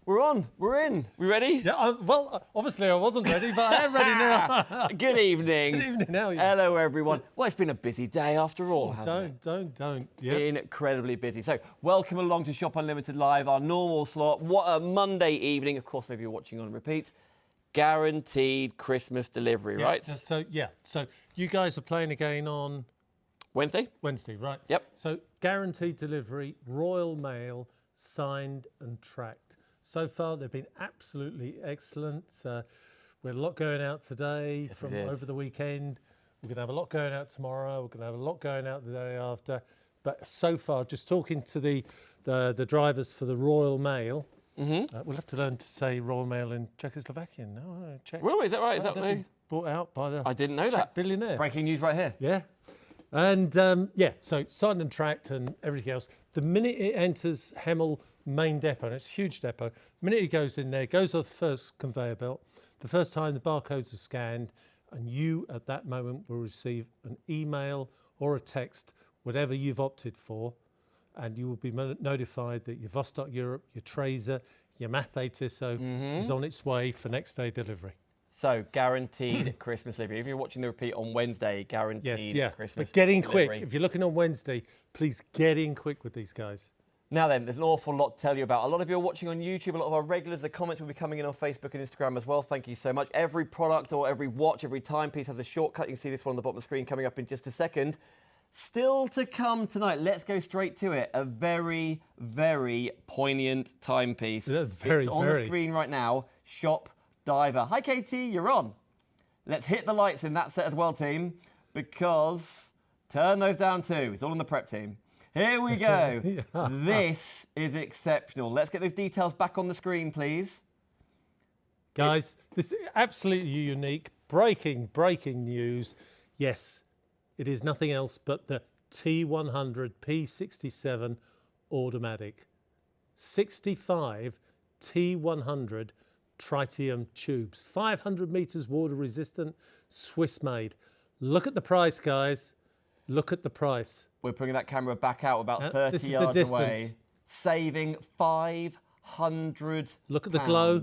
We're on. We're in. We ready? Yeah, well, obviously I wasn't ready, but I am ready now. Good evening. Good evening, how are you? Hello, everyone. Well, it's been a busy day after all, hasn't it? Don't. Yep. Incredibly busy. So, welcome along to Shop Unlimited Live, our normal slot. What a Monday evening. Of course, maybe you're watching on repeat. Guaranteed Christmas delivery, right? So you guys are playing again on Wednesday, right? Yep. So guaranteed delivery, Royal Mail, signed and tracked. So far, they've been absolutely excellent. We had a lot going out today from over the weekend. We're going to have a lot going out tomorrow. We're going to have a lot going out the day after. But so far, just talking to the drivers for the Royal Mail, we'll have to learn to say Royal Mail in Czechoslovakian. No, Czech. Really? Is that right? Is that right? Bought out by the I didn't know Czech that. billionaire. Breaking news right here. Yeah. And so signed and tracked and everything else. The minute it enters Hemel main depot, and it's a huge depot, the minute it goes in there, goes off the first conveyor belt, the first time the barcodes are scanned, and you at that moment will receive an email or a text, whatever you've opted for, and you will be notified that your Vostok-Europe, your Traser, your Mathey-Tissot is on its way for next day delivery. So, guaranteed Christmas delivery. If you're watching the repeat on Wednesday, guaranteed Christmas but get in delivery. quick. If you're looking on Wednesday, please get in quick with these guys. Now then, there's an awful lot to tell you about. A lot of you are watching on YouTube. A lot of our regulars, the comments will be coming in on Facebook and Instagram as well. Thank you so much. Every product or every watch, every timepiece has a shortcut. You can see this one on the bottom of the screen coming up in just a second. Still to come tonight, let's go straight to it. A very, very poignant timepiece. It's on the screen right now. Shop Diver. Hi, Katie, you're on. Let's hit the lights in that set as well, team, because turn those down too. It's all on the prep team. Here we go. This is exceptional. Let's get those details back on the screen, please. Guys, this is absolutely unique. Breaking news. Yes, it is nothing else but the T100 P67 automatic. 65 T100 tritium tubes. 500 meters water resistant, Swiss made. Look at the price, guys. Look at the price. We're bringing that camera back out about 30 yards away. Saving 500 Look at the glow.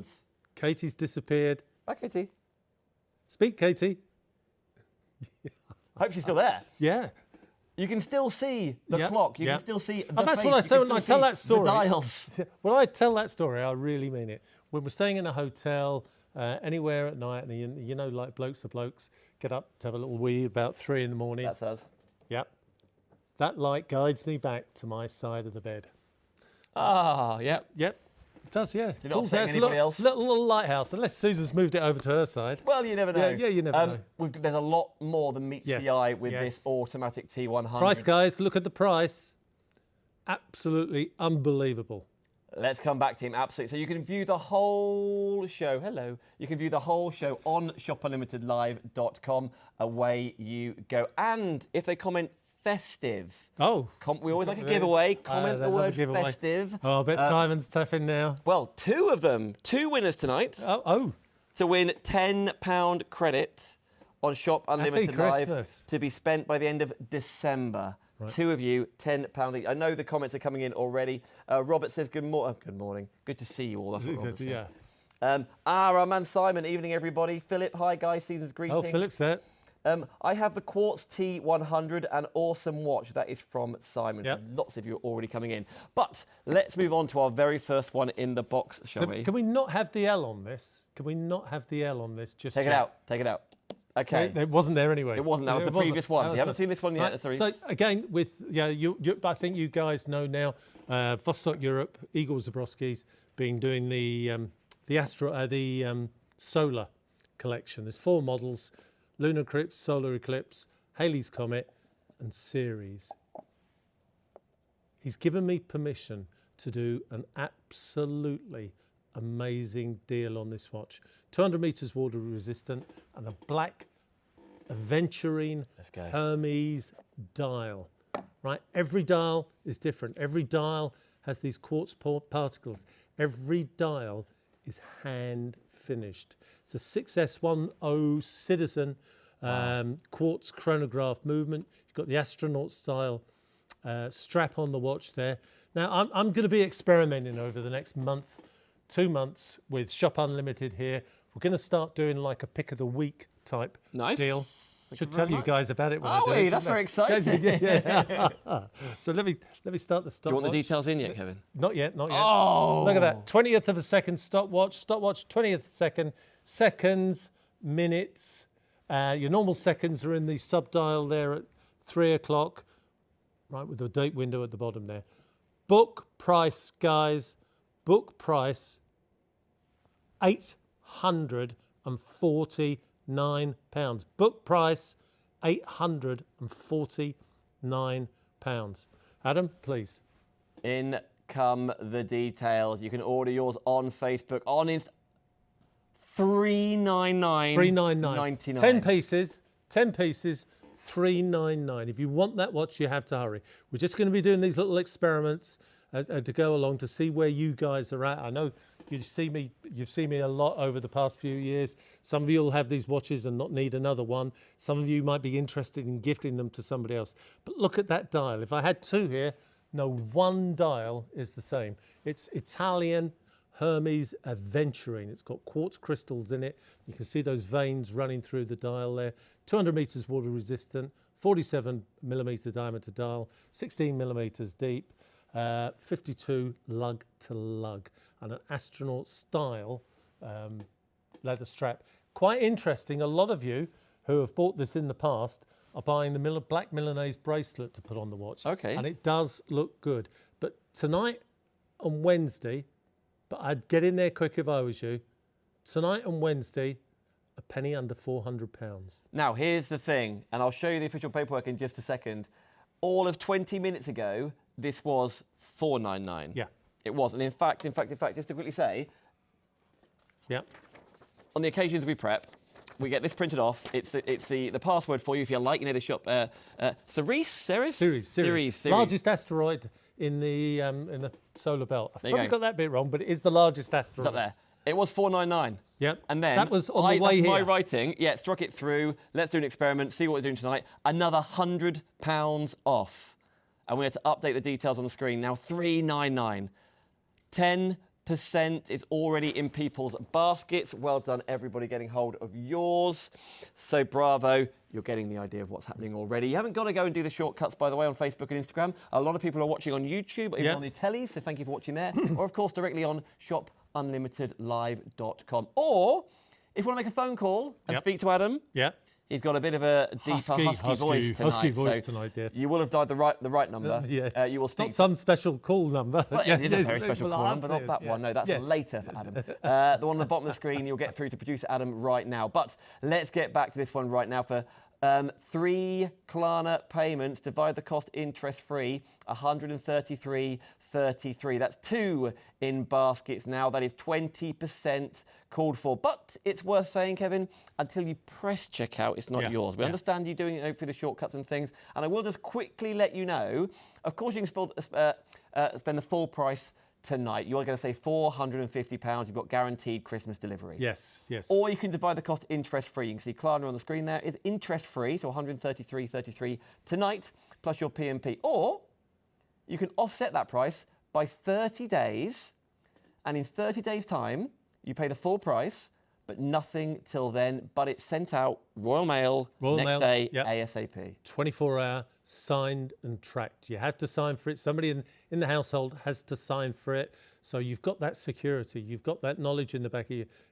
Katie's disappeared. Bye, Katie. Speak, Katie. I hope she's still there. Yeah. You can still see the clock. You can still see the that's face. what I say when I tell that story. The dials. When I tell that story, I really mean it. When we're staying in a hotel, anywhere at night, and you know, like blokes are blokes, get up to have a little wee about 3 in the morning. That's us. Yep. That light guides me back to my side of the bed. Ah, yep. Yep. It does, yeah. You're not upsetting anybody else? Little lighthouse, unless Susan's moved it over to her side. Well, you never know. Yeah, you never know. There's a lot more than meets the eye with this automatic T100. Price, guys, look at the price. Absolutely unbelievable. Let's come back, team. Absolutely. So you can view the whole show. Hello. You can view the whole show on shopunlimitedlive.com. Away you go. And if they comment festive. We always like a giveaway. Comment the word festive. Oh, I bet Simon's tapping now. Well, 2 of them. 2 winners tonight. To win £10 credit on Shop Unlimited Live to be spent by the end of December. Right. 2 of you, £10 each. I know the comments are coming in already. Robert says, good morning. Good to see you all. That's what Robert said. Our man Simon, evening everybody. Philip, hi guys, season's greetings. Oh, Philip's there. I have the Quartz T100, an awesome watch. That is from Simon. So lots of you are already coming in. But let's move on to our very first one in the box, shall we? Can we not have the L on this? Can we not have the L on this? Just take it out. Take it out. Okay. It wasn't there anyway. It wasn't. That was the previous one. So you haven't seen this one yet. Right. So again, with I think you guys know now, Vostok-Europe, Igor Zabroski's been doing the solar collection. There's 4 models: Lunar Eclipse, Solar Eclipse, Halley's Comet, and Ceres. He's given me permission to do an absolutely amazing deal on this watch. 200 meters water resistant and a black aventurine Hermes dial. Right, every dial is different. Every dial has these quartz particles. Every dial is hand finished. It's a 6S10 Citizen quartz chronograph movement. You've got the astronaut style strap on the watch there. Now, I'm going to be experimenting over the next month, 2 months with Shop Unlimited here. We're going to start doing like a pick of the week type deal. Should tell you guys about it when I do it. That's very exciting. So let me start the stopwatch. Do you want the details in yet, Kevin? Not yet, not yet. Oh! Look at that, 20th of a second stopwatch, 20th second, seconds, minutes. Your normal seconds are in the sub-dial there at 3 o'clock, right, with the date window at the bottom there. Book price, guys, book price, £849. Book price, £849. Adam, please. In come the details. You can order yours on Facebook, on Insta. $399.99. 10 pieces, 10 pieces, $399. If you want that watch, you have to hurry. We're just going to be doing these little experiments to go along to see where you guys are at. I know you've seen me a lot over the past few years. Some of you will have these watches and not need another one. Some of you might be interested in gifting them to somebody else. But look at that dial. If I had two here, no one dial is the same. It's Italian Hermes Aventurine. It's got quartz crystals in it. You can see those veins running through the dial there. 200 meters water resistant, 47 millimeter diameter dial, 16 millimeters deep, 52 lug to lug, and an astronaut style leather strap. Quite interesting. A lot of you who have bought this in the past are buying the black Milanese bracelet to put on the watch. Okay. And it does look good. But tonight and Wednesday, but I'd get in there quick if I was you. Tonight and Wednesday, a penny under £400. Now, here's the thing, and I'll show you the official paperwork in just a second. All of 20 minutes ago, this was $499. Yeah. It was. And in fact, just to quickly say, Yeah. on the occasions we prep, we get this printed off. It's the password for you if you like. You know the shop. Ceres. Largest asteroid in the solar belt. I've probably got that bit wrong, but it is the largest asteroid. It's up there. It was $499. Yep. And then that was on the way here. My writing. Yeah, struck it through. Let's do an experiment. See what we're doing tonight. Another £100 off, and we had to update the details on the screen. Now $399. 10% is already in people's baskets. Well done, everybody, getting hold of yours. So bravo, you're getting the idea of what's happening already. You haven't got to go and do the shortcuts, by the way, on Facebook and Instagram. A lot of people are watching on YouTube, even on the tellies, so thank you for watching there. Or, of course, directly on shopunlimitedlive.com. Or, if you want to make a phone call and speak to Adam, he's got a bit of a deeper, husky voice tonight. Husky voice tonight, yes. You will have dialed the right number. You will not some special call number. Well, it is a very special call number, not that one. No, that's later for Adam. The one on the bottom of the screen, you'll get through to producer Adam right now. But let's get back to this one right now. For 3 Klarna payments, divide the cost interest-free, $133.33. That's 2 in baskets now. That is 20% called for. But it's worth saying, Kevin, until you press checkout, it's not yours. We understand you doing it through the shortcuts and things. And I will just quickly let you know, of course, you can spend the full price tonight. You are going to save £450. You've got guaranteed Christmas delivery. Yes. Or you can divide the cost interest-free. You can see Klarna on the screen there. It's interest-free, so $133.33 tonight, plus your PMP. Or you can offset that price by 30 days, and in 30 days' time, you pay the full price, but nothing till then. But it's sent out Royal Mail next day, ASAP. 24-hour, signed and tracked. You have to sign for it. Somebody in the household has to sign for it. So you've got that security. You've got that knowledge in the back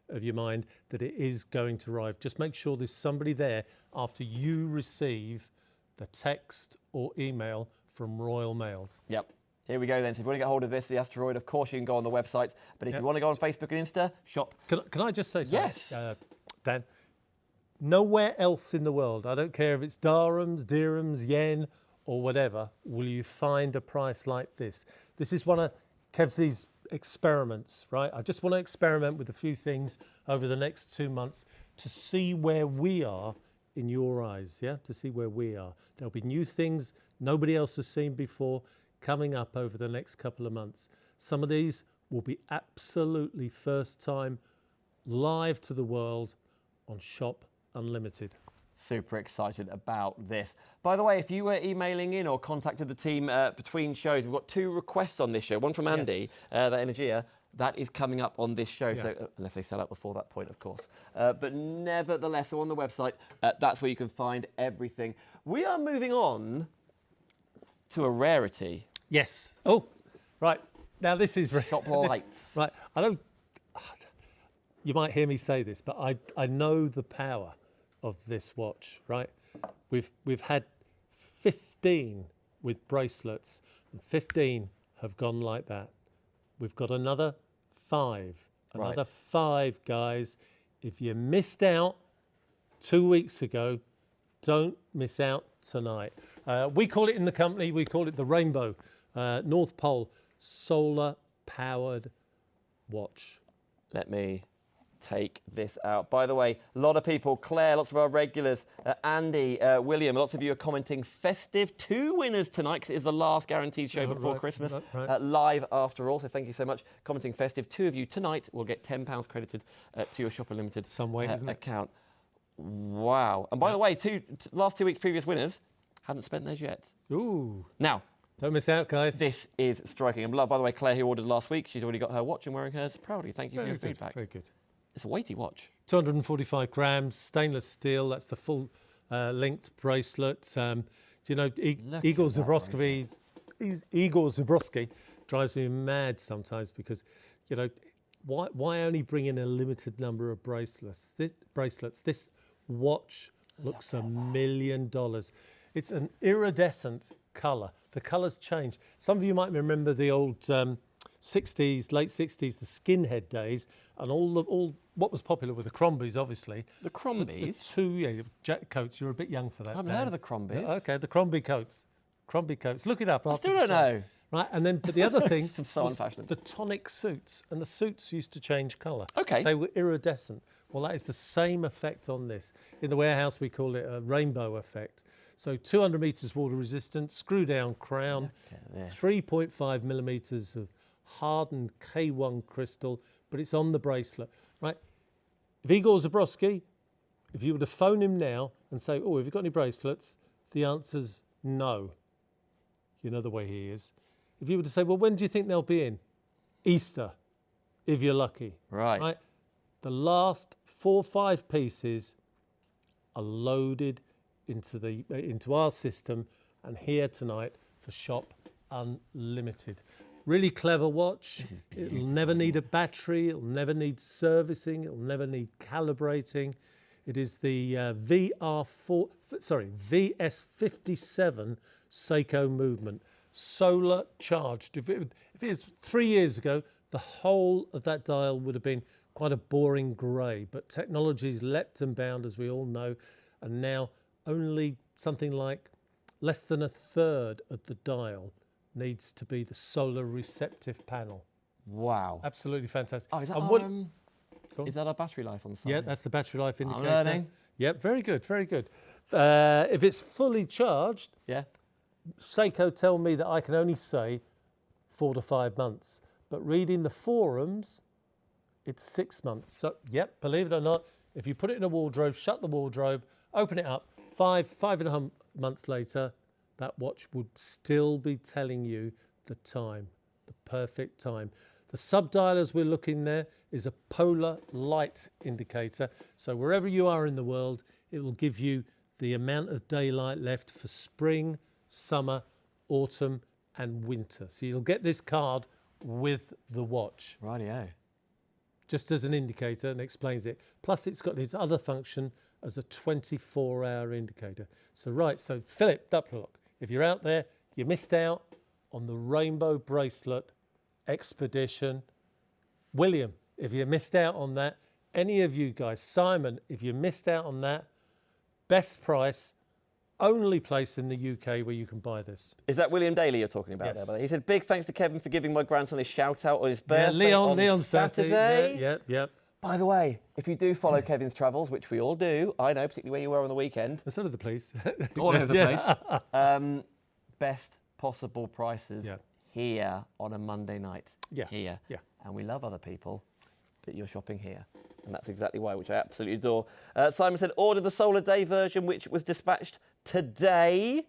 of your mind that it is going to arrive. Just make sure there's somebody there after you receive the text or email from Royal Mails. Yep. Here we go then. So if you want to get hold of this, the asteroid, of course you can go on the website. But if you want to go on Facebook and Insta, shop. Can I just say something? Yes. Dan, nowhere else in the world, I don't care if it's dirhams, yen, or whatever, will you find a price like this. This is one of Kev's experiments, right? I just want to experiment with a few things over the next 2 months to see where we are in your eyes, to see where we are. There'll be new things nobody else has seen before coming up over the next couple of months. Some of these will be absolutely first time live to the world on Shop Unlimited. Super excited about this. By the way, if you were emailing in or contacted the team between shows, we've got 2 requests on this show. One from Andy, the Energia. That is coming up on this show, so unless they sell out before that point, of course. But nevertheless, so on the website, that's where you can find everything. We are moving on to a rarity. Yes. Oh, right. Now this is Shop lights. Right. I don't. You might hear me say this, but I know the power of this watch. Right. We've had 15 with bracelets, and 15 have gone like that. We've got another 5. Another 5, guys. If you missed out 2 weeks ago, don't miss out tonight. We call it in the company, we call it the Rainbow North Pole solar powered watch. Let me take this out. By the way, a lot of people, Claire, lots of our regulars, Andy, William, lots of you are commenting festive 2 winners tonight because it is the last guaranteed show before Christmas, live after all. So thank you so much. Commenting festive, 2 of you tonight will get £10 credited to your Shop Unlimited account. Wow. And by the way, last 2 weeks previous winners haven't spent theirs yet. Ooh. Now, don't miss out, guys. This is striking. And by the way, Claire, who ordered last week, she's already got her watch and wearing hers proudly. Thank you for your feedback. Very good. It's a weighty watch. 245 grams, stainless steel. That's the full linked bracelet. Do you know, Igor Zabroski drives me mad sometimes because, you know, why only bring in a limited number of bracelets? This watch looks $1 million. It's an iridescent colour. The colours change. Some of you might remember the old 60s, late 60s, the skinhead days, and all what was popular with the Crombies, obviously. The Crombies? The 2 jacket coats. You're a bit young for that. I haven't heard of the Crombies. Okay, the Crombie coats. Crombie coats. Look it up. I still don't know. Right, and then, but the other thing so was unfashionable. The tonic suits, and the suits used to change colour. Okay. They were iridescent. Well, that is the same effect on this. In the warehouse, we call it a rainbow effect. So 200 metres water resistant, screw down crown, 3.5 millimetres of hardened K1 crystal, but it's on the bracelet, right? If Igor Zabroski, if you were to phone him now and say, oh, have you got any bracelets? The answer's no. You know the way he is. If you were to say, well, when do you think they'll be in? Easter, if you're lucky. Right. The last 4 or 5 pieces are loaded into our system and here tonight for Shop Unlimited. Really clever watch. It'll never need a battery. It'll never need servicing. It'll never need calibrating. It is the VS57 Seiko movement, solar charged. If it was 3 years ago, the whole of that dial would have been quite a boring grey, but technology's leapt and bound, as we all know, and now only something like less than a third of the dial needs to be the solar receptive panel. Wow. Absolutely fantastic. Oh, is that our battery life on the side? Yeah, that's the battery life indicator. I'm learning. Yep, very good, very good. If it's fully charged, Seiko tell me that I can only say 4 to 5 months. But reading the forums, it's 6 months. So, yep, believe it or not, if you put it in a wardrobe, shut the wardrobe, open it up, 5.5 months later, that watch would still be telling you the time, the perfect time. The subdialers we're looking there is a polar light indicator. So wherever you are in the world, it will give you the amount of daylight left for spring, summer, autumn, and winter. So you'll get this card with the watch. Rightio. Just as an indicator, and explains it. Plus it's got its other function as a 24-hour indicator. So Philip Duplock, if you're out there, you missed out on the Rainbow Bracelet Expedition. William, if you missed out on that, any of you guys, Simon, if you missed out on that, best price, only place in the UK where you can buy this. Is that William Daly you're talking about there? He said, big thanks to Kevin for giving my grandson a shout out on his birthday on Saturday. Yep. By the way, if you do follow Kevin's travels, which we all do, I know, particularly where you were on the weekend. And so do the police. All over the place. Best possible prices here on a Monday night. Here. And we love other people. but you're shopping here. And that's exactly why, which I absolutely adore. Simon said, order the Solar Day version, which was dispatched today.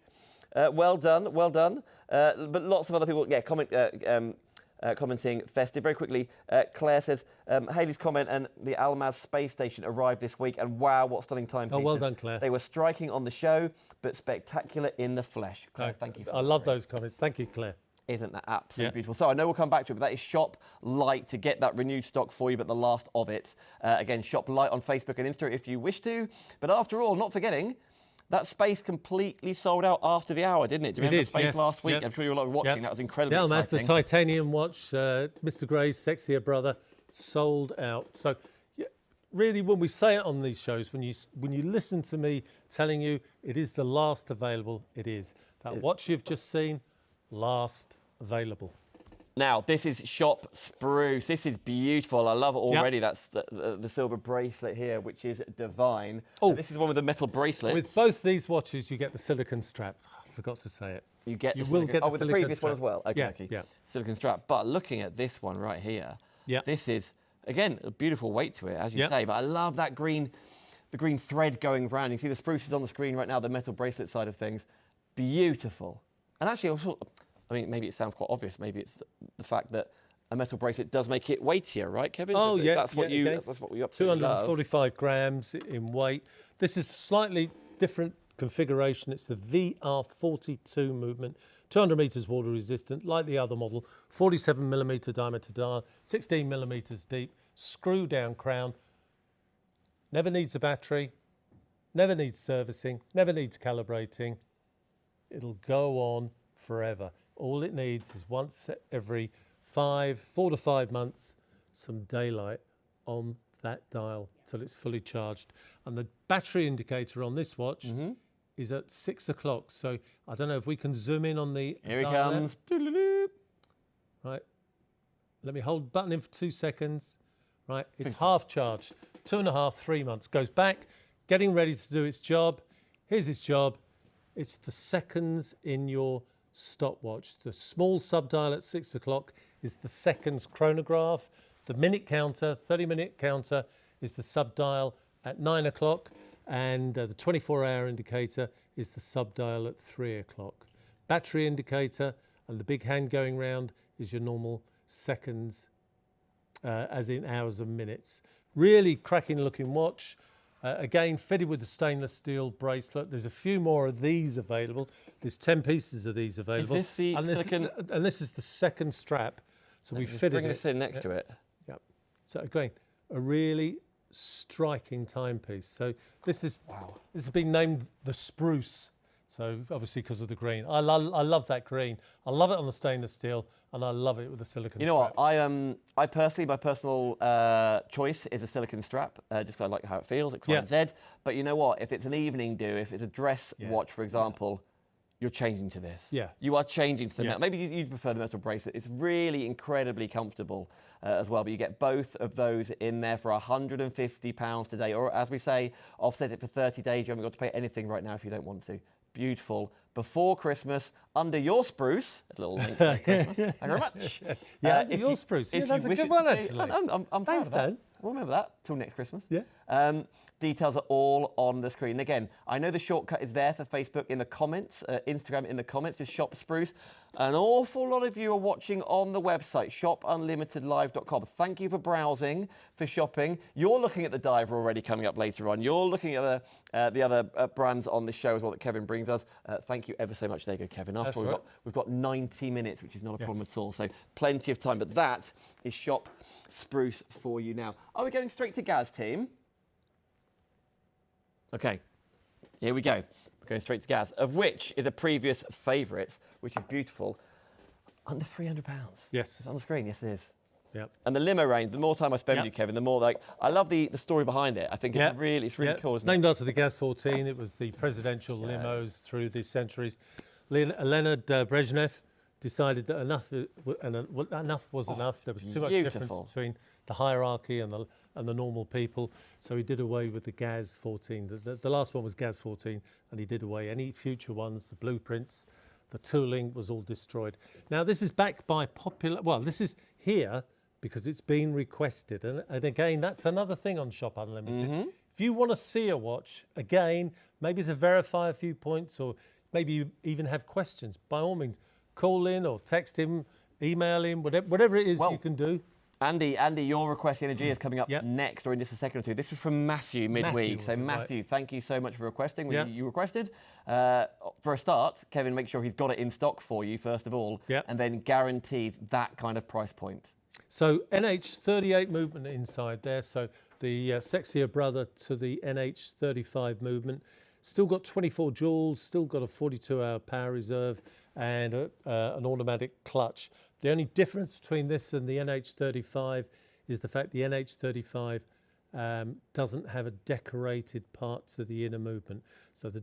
Well done, well done. But lots of other people, yeah, commenting festive. Very quickly, Claire says, Hayley's comment and the Almaz space station arrived this week, and wow, what stunning timepieces. Oh, well done, Claire. They were striking on the show, but spectacular in the flesh. Claire, thank you for that. I love those comments. Thank you, Claire. Isn't that absolutely beautiful? So I know we'll come back to it, but that is Shop Light to get that renewed stock for you, but the last of it. Again, Shop Light on Facebook and Insta if you wish to. But after all, not forgetting, that space completely sold out after the hour, didn't it? Do you remember space last week? Yep. I'm sure you were watching. Yep. That was incredibly exciting. That's the titanium watch, Mr. Gray's sexier brother, sold out. So really, when we say it on these shows, when you listen to me telling you it is the last available, it is. That watch you've just seen, last available. Now, this is Shop Spruce. This is beautiful. I love it already. Yep. That's the silver bracelet here, which is divine. Oh, this is one with the metal bracelets. With both these watches, you get the silicone strap. I forgot to say it. You will get with the previous one as well. Okay. Yeah. Silicone strap. But looking at this one right here, this is, again, a beautiful weight to it, as you say. But I love that green, the green thread going around. You can see the Spruce is on the screen right now, the metal bracelet side of things. Beautiful. And actually, also, I mean, maybe it sounds quite obvious. Maybe it's the fact that a metal bracelet does make it weightier, right, Kevin? Oh, so that's what that's what we absolutely 245 grams in weight. This is slightly different configuration. It's the VR42 movement, 200 meters water resistant, like the other model, 47 millimeter diameter dial, 16 millimeters deep, screw down crown. Never needs a battery, never needs servicing, never needs calibrating. It'll go on forever. All it needs is once every 4 to 5 months, some daylight on that dial till it's fully charged. And the battery indicator on this watch is at 6 o'clock. So I don't know if we can zoom in on the Here he comes. Right. Let me hold the button in for 2 seconds. Right. It's half charged. 2.5, 3 months. Goes back, getting ready to do its job. Here's its job. It's the seconds in your stopwatch. The small subdial at 6 o'clock is the seconds chronograph. The minute counter, 30-minute counter, is the subdial at 9 o'clock. And the 24-hour indicator is the subdial at 3 o'clock. Battery indicator and the big hand going round is your normal seconds, as in hours and minutes. Really cracking looking watch. Again, fitted with the stainless steel bracelet. There's a few more of these available. There's 10 pieces of these available. Is this the silicone? And this is the second strap. So we fitted it. Bring this in next to it. Yep. So again, a really striking timepiece. So this is this has been named the Spruce. So obviously because of the green. I love that green. I love it on the stainless steel, and I love it with the silicone strap. You know what? I personally, my personal choice is a silicone strap, just because I like how it feels, X, Y, and Z. But you know what? If it's an evening do, if it's a dress watch, for example, you're changing to this. Yeah. You are changing to the metal. Maybe you prefer the metal bracelet. It's really incredibly comfortable as well, but you get both of those in there for £150 today. Or as we say, offset it for 30 days. You haven't got to pay anything right now if you don't want to. Beautiful. Before Christmas, under your Spruce, a little late for Christmas. Thank you very much. Your Spruce. Yeah, that's a good one, actually. I'm proud of that. Dan. We'll remember that till next Christmas. Yeah. Details are all on the screen. Again, I know the shortcut is there for Facebook in the comments, Instagram in the comments, just Shop Spruce. An awful lot of you are watching on the website, shopunlimitedlive.com. Thank you for browsing, for shopping. You're looking at the diver already coming up later on. You're looking at the other brands on the show as well that Kevin brings us. Thank you ever so much. There you go, Kevin. After all, we've got 90 minutes, which is not a problem at all. So plenty of time. But that is Shop Spruce for you now. Are we going straight to Gaz, team? Okay, here we go. We're going straight to Gaz, of which is a previous favourite, which is beautiful. Under £300. Yes. It's on the screen, yes it is. Yep. And the limo range, the more time I spend with you, Kevin, the more I love the story behind it. I think it's really cool, isn't it? Named after the Gaz 14, it was the presidential limos through the centuries. Leonid Brezhnev decided that enough was enough. There was too much difference between the hierarchy and the normal people. So he did away with the Gaz 14. The last one was Gaz 14, and he did away any future ones, the blueprints, the tooling was all destroyed. Now this is backed by popular, well, this is here because it's been requested. And again, that's another thing on Shop Unlimited. If you want to see a watch, again, maybe to verify a few points, or maybe you even have questions, by all means, call in or text him, email him, whatever it is you can do. Andy, your request Energia is coming up next, or in just a second or two. This is from Matthew midweek. So Matthew, thank you so much for requesting. You requested. For a start, Kevin, make sure he's got it in stock for you, first of all, and then guarantees that kind of price point. So NH38 movement inside there. So the sexier brother to the NH35 movement. Still got 24 joules, still got a 42-hour power reserve and an automatic clutch. The only difference between this and the NH35 is the fact the NH35 doesn't have a decorated part to the inner movement. So the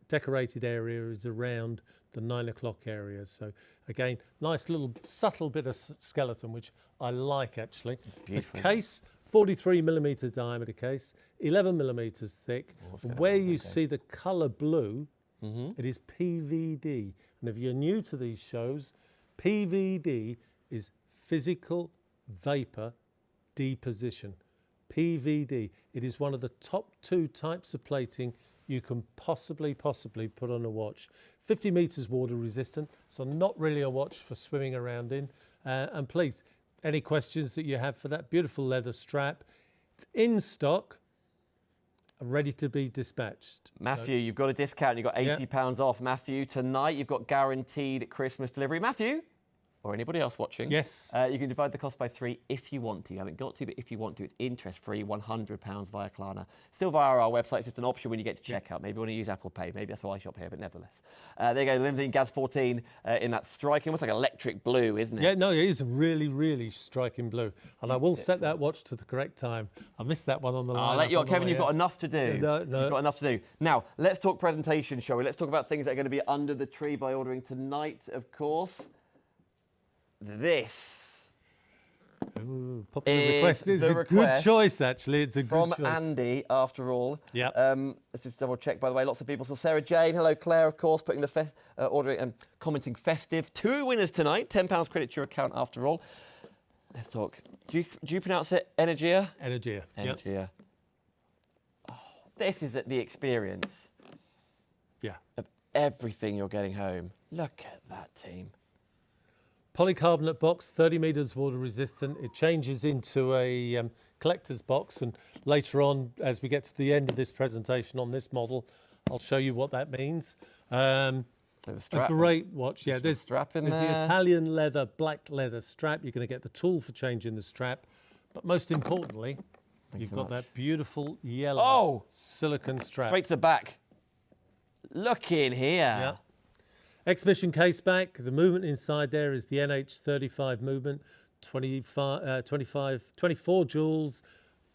decorated area is around the 9 o'clock area. So again, nice little subtle bit of skeleton, which I like actually. The case, 43mm diameter case, 11mm thick. Where you see the colour blue, it is PVD. And if you're new to these shows, PVD is physical vapor deposition. PVD. It is one of the top 2 types of plating you can possibly put on a watch. 50 meters water resistant, so not really a watch for swimming around in. And please, any questions that you have for that beautiful leather strap, it's in stock, ready to be dispatched. Matthew, you've got a discount. You've got £80 off. Matthew, tonight you've got guaranteed Christmas delivery. Matthew, or anybody else watching, yes, you can divide the cost by 3 if you want to. You haven't got to, but if you want to, it's interest-free, £100 via Klarna. Still via our website. It's just an option when you get to checkout. Maybe you want to use Apple Pay. Maybe that's why I shop here, but nevertheless. There you go, Limousine Gaz 14 in that striking, almost like electric blue, isn't it? Yeah, no, it is really, really striking blue. And I will set that watch to the correct time. I missed that one on the line. I'll let you on, Kevin, you've got enough to do. No. You've got enough to do. Now, let's talk presentation, shall we? Let's talk about things that are going to be under the tree by ordering tonight, of course. This popular request. It's a good choice, actually. It's a good choice. From Andy, after all. Yeah. Let's just double check, by the way. Lots of people. So Sarah Jane, hello Claire, of course, putting the ordering and commenting festive. 2 winners tonight. £10 credit to your account, after all. Let's talk. Do you pronounce it Energia? Energia. Energia. Yep. Oh, this is the experience. Yeah. Of everything you're getting home. Look at that team. Polycarbonate box, 30 meters water resistant. It changes into a collector's box, and later on, as we get to the end of this presentation on this model, I'll show you what that means. So the strap, a great watch. Yeah, there's strap in there's there. the Italian leather, black leather strap. You're going to get the tool for changing the strap, but most importantly, you've got that beautiful yellow silicone strap. Straight to the back. Look in here. Yeah. Exhibition case back. The movement inside there is the NH35 movement, 24 joules,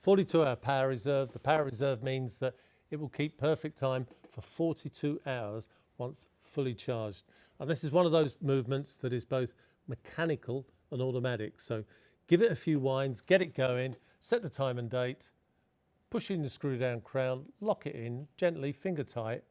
42-hour power reserve. The power reserve means that it will keep perfect time for 42 hours once fully charged. And this is one of those movements that is both mechanical and automatic. So give it a few winds, get it going, set the time and date, push in the screw down crown, lock it in gently, finger tight,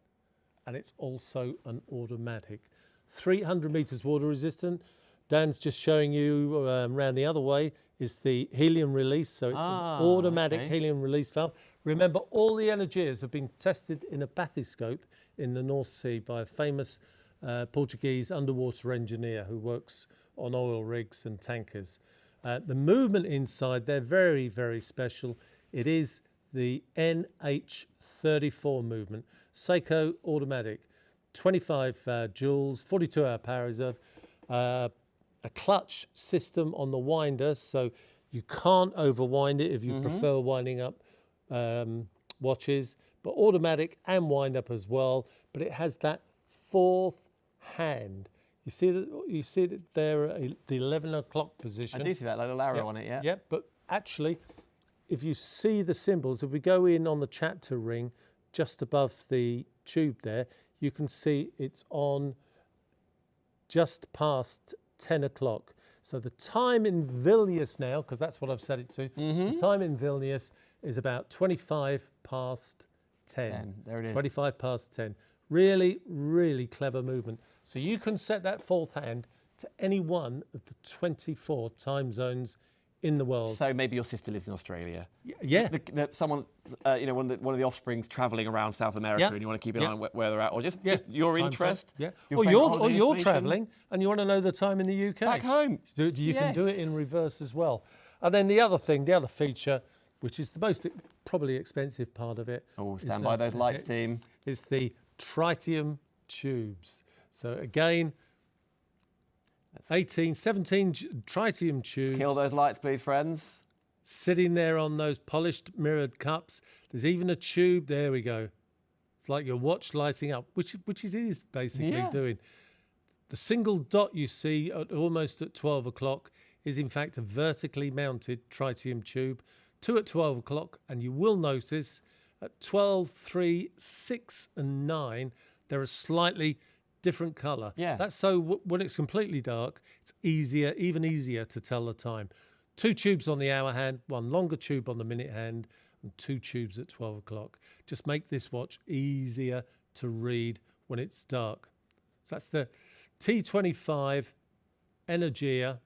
and it's also an automatic. 300 meters water resistant. Dan's just showing you around the other way is the helium release. So it's an automatic helium release valve. Remember, all the Energias have been tested in a bathyscope in the North Sea by a famous Portuguese underwater engineer who works on oil rigs and tankers. The movement inside, they're very, very special. It is the NH34 movement. Seiko automatic, 25 joules, 42-hour power reserve, a clutch system on the winder, so you can't overwind it if you prefer winding up watches, but automatic and wind up as well. But it has that fourth hand. You see it there at the 11 o'clock position. I do see that little arrow on it, yeah. Yeah, but actually, if you see the symbols, if we go in on the chapter ring, just above the tube there, you can see it's on just past 10 o'clock. So the time in Vilnius now, because that's what I've set it to, the time in Vilnius is about 25 past 10. There it is. 25 past 10. Really, really clever movement. So you can set that fourth hand to any one of the 24 time zones in the world. So maybe your sister lives in Australia. Yeah. Someone's, one of the offspring's travelling around South America, and you want to keep an eye on where they're at, or just your interest. Yeah. Your Or you're travelling and you want to know the time in the UK. Back home. You can do it in reverse as well. And then the other feature, which is the most probably expensive part of it. Oh, stand by those lights, team. Is the tritium tubes. So again, 17 tritium tubes. Let's kill those lights, please, friends. Sitting there on those polished mirrored cups. There's even a tube. There we go. It's like your watch lighting up, which it is basically doing. The single dot you see almost at 12 o'clock is in fact a vertically mounted tritium tube. 2 at 12 o'clock, and you will notice at 12, 3, 6 and 9, they're a slightly different colour. Yeah. That's so when it's completely dark, it's even easier to tell the time. 2 tubes on the hour hand, 1 longer tube on the minute hand, and 2 tubes at 12 o'clock. Just make this watch easier to read when it's dark. So that's the T25 Energia.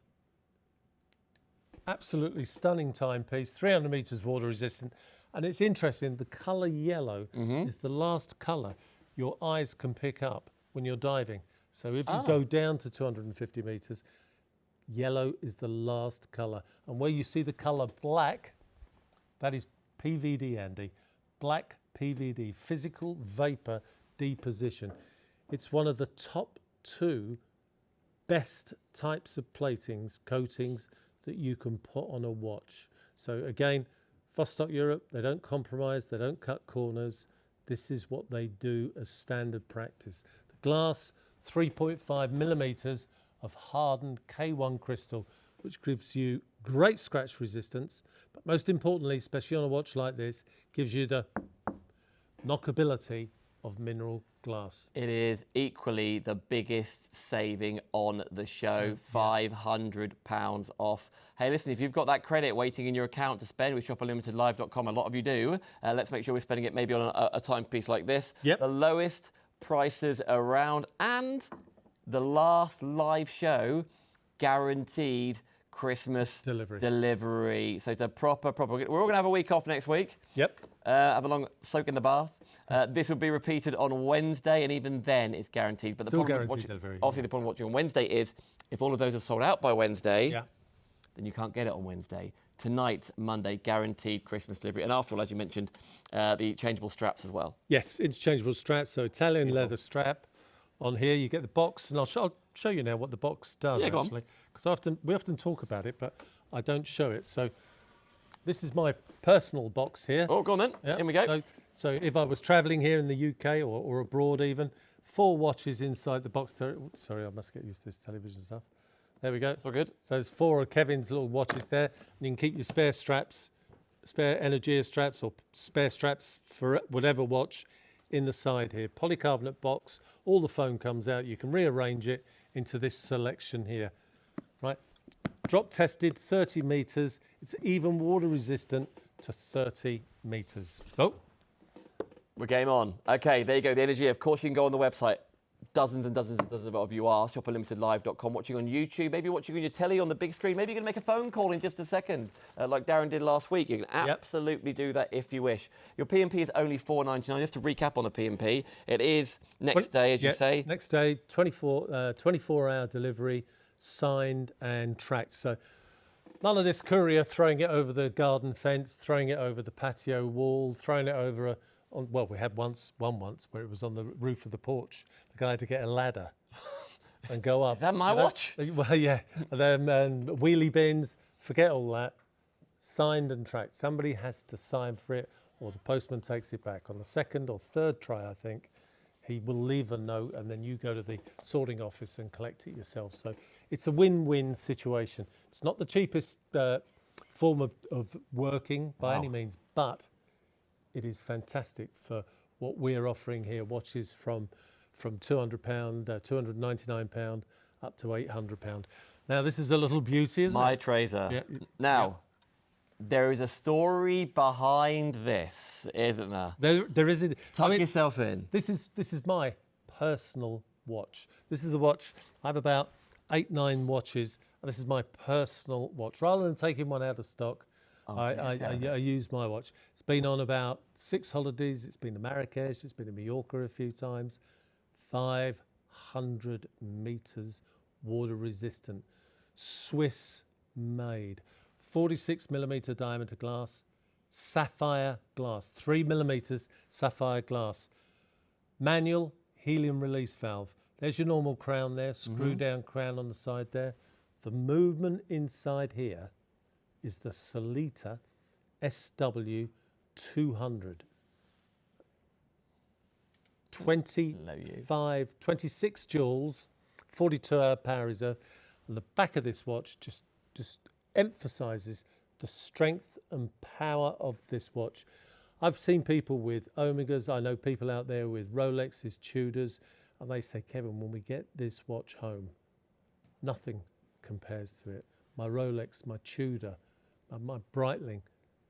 Absolutely stunning timepiece, 300 meters water resistant. And it's interesting, the colour yellow is the last colour your eyes can pick up when you're diving. So if you go down to 250 meters, yellow is the last colour. And where you see the colour black, that is PVD, Andy. Black PVD, physical vapor deposition. It's one of the top 2 best types of coatings that you can put on a watch. So again, Vostok-Europe, they don't compromise, they don't cut corners. This is what they do as standard practice. The glass, 3.5 millimeters of hardened K1 crystal, which gives you great scratch resistance, but most importantly, especially on a watch like this, gives you the knockability of mineral glass. It is equally the biggest saving on the show, £500 off. Hey, listen, if you've got that credit waiting in your account to spend with shopperlimitedlive.com, a lot of you do, let's make sure we're spending it maybe on a timepiece like this. Yep. The lowest prices around, and the last live show guaranteed Christmas delivery. So it's a proper. We're all going to have a week off next week. Yep. Have a long soak in the bath. This will be repeated on Wednesday, and even then it's guaranteed. But Still guaranteed delivery. Obviously, the problem watching on Wednesday is if all of those are sold out by Wednesday, then you can't get it on Wednesday. Tonight, Monday, guaranteed Christmas delivery. And after all, as you mentioned, the changeable straps as well. Yes, interchangeable straps. So Italian leather strap. On here, you get the box, and I'll show you now what the box does, actually. Because we often talk about it, but I don't show it. So this is my personal box here. Oh, go on then. Yeah. Here we go. So if I was travelling here in the UK or abroad even, 4 watches inside the box. Sorry, I must get used to this television stuff. There we go. It's all good. So there's 4 of Kevin's little watches there. And you can keep your spare straps, spare Energia straps or spare straps for whatever watch in the side here. Polycarbonate box, all the foam comes out. You can rearrange it into this selection here. Right, drop tested, 30 meters. It's even water resistant to 30 meters. Oh, we're game on. Okay, there you go, the Energia. Of course, you can go on the website. Dozens and dozens and dozens of you are. shopperlimitedlive.com, watching on YouTube, maybe watching on your telly on the big screen. Maybe you're going to make a phone call in just a second, like Darren did last week. You can absolutely do that if you wish. Your P&P is only $4.99. Just to recap on the P&P, it is next day, as you say. Next day, 24-hour delivery, signed and tracked. So none of this courier throwing it over the garden fence, throwing it over the patio wall, throwing it over well, we had one once where it was on the roof of the porch. The guy had to get a ladder and go up. Is that my watch? Well, yeah. And then wheelie bins, forget all that. Signed and tracked. Somebody has to sign for it, or the postman takes it back. On the 2nd or 3rd try, I think, he will leave a note, and then you go to the sorting office and collect it yourself. So it's a win-win situation. It's not the cheapest form of working by any means, but it is fantastic for what we're offering here. Watches from £200, £299 up to £800. Now this is a little beauty, isn't it? My Traser. Yeah. Now, there is a story behind this, isn't there? There is. Tuck yourself in. This is my personal watch. This is the watch. I have about 8-9 watches, and this is my personal watch. Rather than taking one out of stock, I use my watch. It's been on about 6 holidays. It's been to Marrakesh. It's been to Mallorca a few times. 500 meters, water resistant, Swiss made, 46 millimeter diameter glass, sapphire glass, 3 millimeters sapphire glass, manual helium release valve. There's your normal crown there, screw down crown on the side there. The movement inside here is the Solita SW200. 26 joules, 42-hour power reserve. And the back of this watch just emphasizes the strength and power of this watch. I've seen people with Omegas. I know people out there with Rolexes, Tudors, and they say, Kevin, when we get this watch home, nothing compares to it. My Rolex, my Tudor, my Breitling,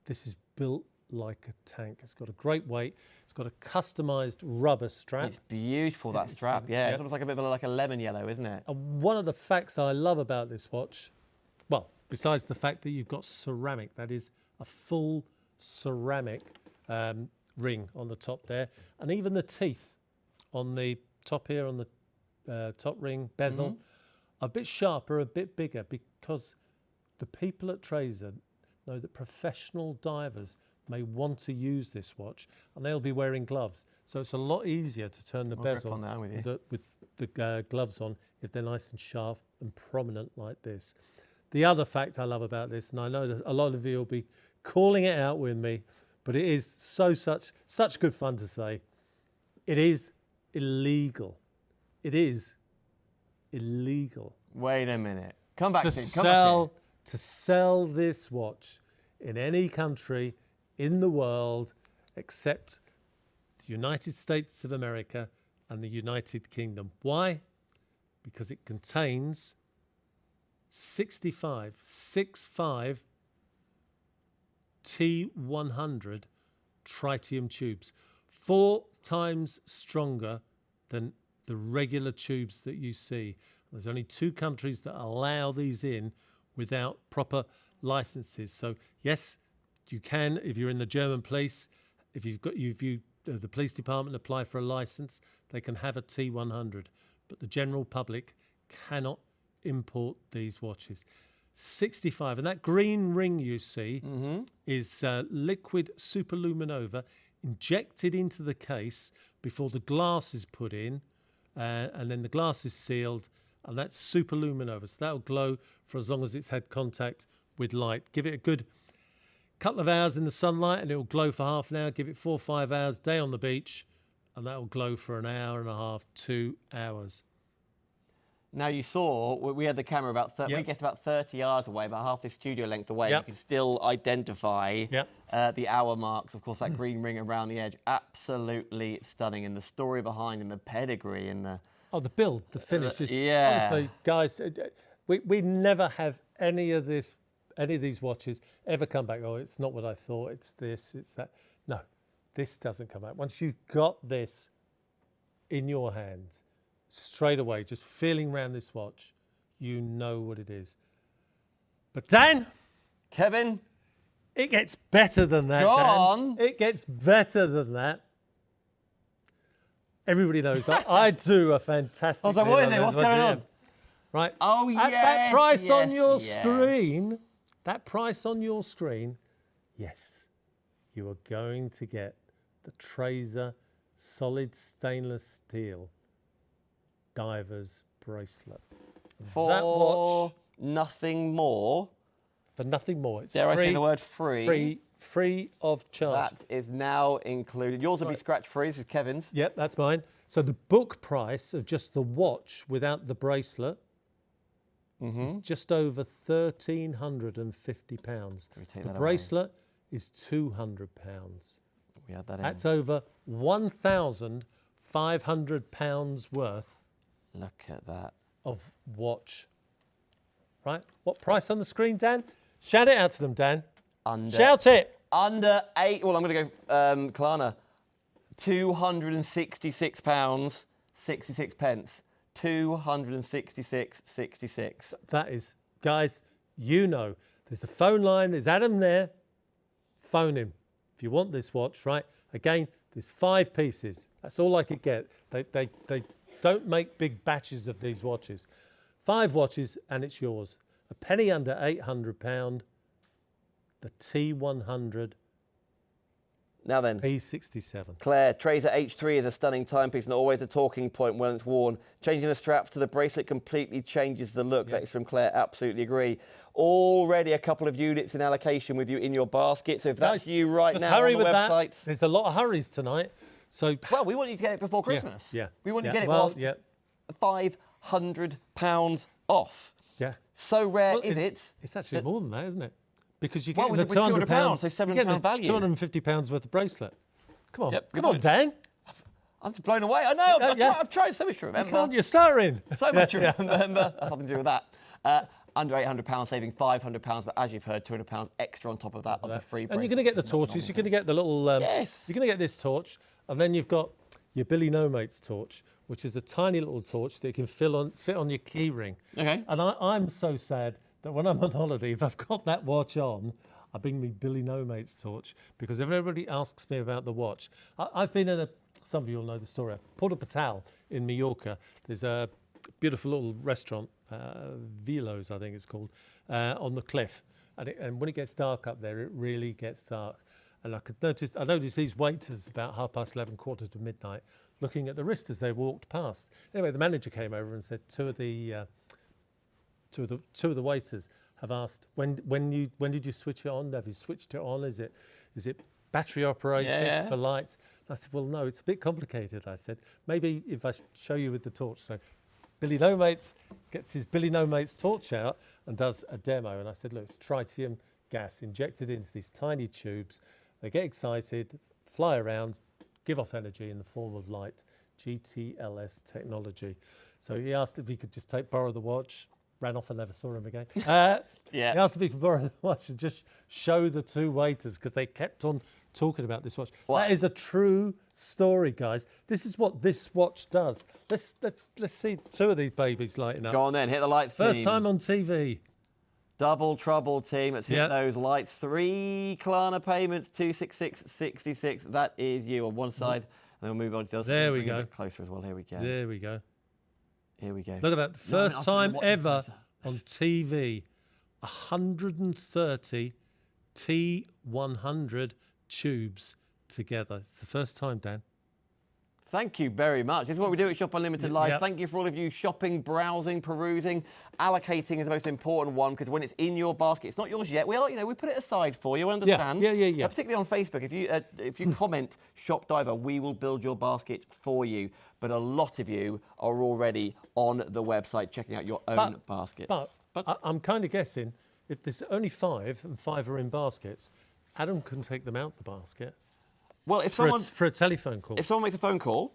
this is built like a tank. It's got a great weight. It's got a customized rubber strap. It's beautiful, that strap. Yeah, it's almost like a bit of like a lemon yellow, isn't it? And one of the facts I love about this watch, well, besides the fact that you've got ceramic, that is a full ceramic ring on the top there, and even the teeth on the top here, on the top ring bezel, a bit sharper, a bit bigger, because the people at Traser know that professional divers may want to use this watch, and they'll be wearing gloves. So it's a lot easier to turn the bezel with the gloves on if they're nice and sharp and prominent like this. The other fact I love about this, and I know that a lot of you will be calling it out with me, but it is such good fun to say, it is illegal. It is illegal. Wait a minute. Come back to sell this watch in any country in the world except the United States of America and the United Kingdom. Why? Because it contains 65 T100 tritium tubes, 4 times stronger than the regular tubes that you see. There's only 2 countries that allow these in without proper licenses. So yes, you can, if you're in the German police, if the police department apply for a license, they can have a T100, but the general public cannot import these watches. 65, and that green ring you see is liquid superluminova injected into the case before the glass is put in, and then the glass is sealed, and that's superluminova. So that'll glow for as long as it's had contact with light. Give it a good couple of hours in the sunlight and it will glow for half an hour. Give it 4 or 5 hours, day on the beach, and that will glow for an hour and a half, 2 hours. Now you saw, we had the camera about, we guessed about 30 yards away, about half the studio length away. You can still identify the hour marks, of course, that green ring around the edge. Absolutely stunning. And the story behind and the pedigree and the... Oh, the build, the finish. Honestly, guys, we never have any of these watches ever come back, oh, it's not what I thought, it's this, it's that. No, this doesn't come back. Once you've got this in your hands, straight away, just feeling around this watch, you know what it is. But Dan, Kevin, it gets better than that. Go on. It gets better than that. Everybody knows I do a fantastic. I was like, what is it? What's going on? Right. Oh yes. At that price on your screen. That price on your screen. Yes, you are going to get the Traser solid stainless steel diver's bracelet. For that watch, nothing more. For nothing more. It's Dare I say the word free? Free of charge. That is now included. Yours will be scratch free. This is Kevin's. Yep, that's mine. So the book price of just the watch without the bracelet is just over £1,350. The bracelet is £200. We had that in. That's over £1,500 worth. Look at that. Of watch. Right? What price on the screen, Dan? Shout it out to them, Dan. Shout it. Under 8. Well, I'm going to go Klarna. £266, 66 pence. 266.66. That is, guys, you know, there's a phone line, there's Adam there. Phone him if you want this watch, right? Again, there's 5 pieces. That's all I could get. They don't make big batches of these watches. 5 watches and it's yours. A penny under £800. The T100 Now then, P67. Claire, Traser H3 is a stunning timepiece and always a talking point when it's worn. Changing the straps to the bracelet completely changes the look. That is from Claire, absolutely agree. Already a couple of units in allocation with you in your basket. So if that's you right now on the website. That. There's a lot of hurries tonight. So well, we want you to get it before Christmas. Yeah. We want you to get it whilst £500 off. Yeah. So rare is it? It's actually more than that, isn't it? Because you get with £200, so £7 value. £250 worth of bracelet. Come on, Yep, come on, Dan. I'm just blown away. I know. I've tried so much to remember. You're stuttering. So much to remember. That's nothing to do with that. Under £800, saving £500, but as you've heard, £200 extra on top of that of the free. And you're going to get the torches. You're going to get the little. Yes. You're going to get this torch, and then you've got your Billy No Mates torch, which is a tiny little torch that you can fit on your key ring. Okay. And I'm so sad that when I'm on holiday, if I've got that watch on, I bring me Billy No Mates torch because everybody asks me about the watch. I've been in some of you will know the story. Porto Patal in Mallorca. There's a beautiful little restaurant, Velos, I think it's called, on the cliff. And when it gets dark up there, it really gets dark. And I noticed these waiters about 11:30, quarter to midnight, looking at the wrist as they walked past. Anyway, the manager came over and said two of the waiters have asked, when did you switch it on? Have you switched it on? Is it battery operated for lights? And I said, well, no, it's a bit complicated. I said, maybe if I show you with the torch. So Billy No Mates gets his Billy No Mates torch out and does a demo. And I said, look, it's tritium gas injected into these tiny tubes. They get excited, fly around, give off energy in the form of light. GTLS technology. So he asked if he could just borrow the watch. Ran off and never saw him again. He asked if he could borrow the watch and just show the two waiters because they kept on talking about this watch. What? That is a true story, guys. This is what this watch does. Let's see 2 of these babies lighting up. Go on then, hit the lights, First team. time on TV. Double trouble, team. Let's hit those lights. 3 Klarna payments, 266.66. That is you on one side. And then we'll move on to the other side. There we go. A bit closer as well. Here we go. There we go. Here we go. Look at that. The first time ever on TV, 130 T100 tubes together. It's the first time, Dan. Thank you very much. This is what we do at Shop Unlimited Live. Thank you for all of you shopping, browsing, perusing. Allocating is the most important one because when it's in your basket, it's not yours yet. We put it aside for you. Understand? Yeah. Particularly on Facebook, if you comment Shop Diver, we will build your basket for you. But a lot of you are already on the website checking out your own baskets. But I'm kind of guessing if there's only 5 and 5 are in baskets, Adam can take them out the basket. Well, for a telephone call. If someone makes a phone call,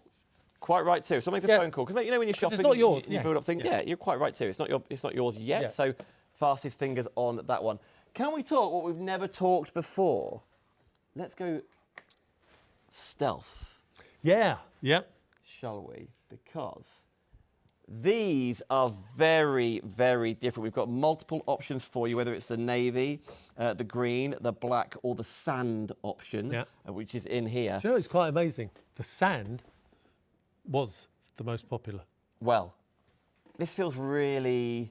quite right too. If someone makes a phone call, because when you're shopping, it's not yours. You build up things. Yeah, you're quite right too. It's not yours yet. So fastest fingers on that one. Can we talk what we've never talked before? Let's go stealth. Yeah. Yep. Shall we? Because these are very, very different. We've got multiple options for you, whether it's the navy, the green, the black, or the sand option, which is in here. Do you know, it's quite amazing. The sand was the most popular. Well, this feels really,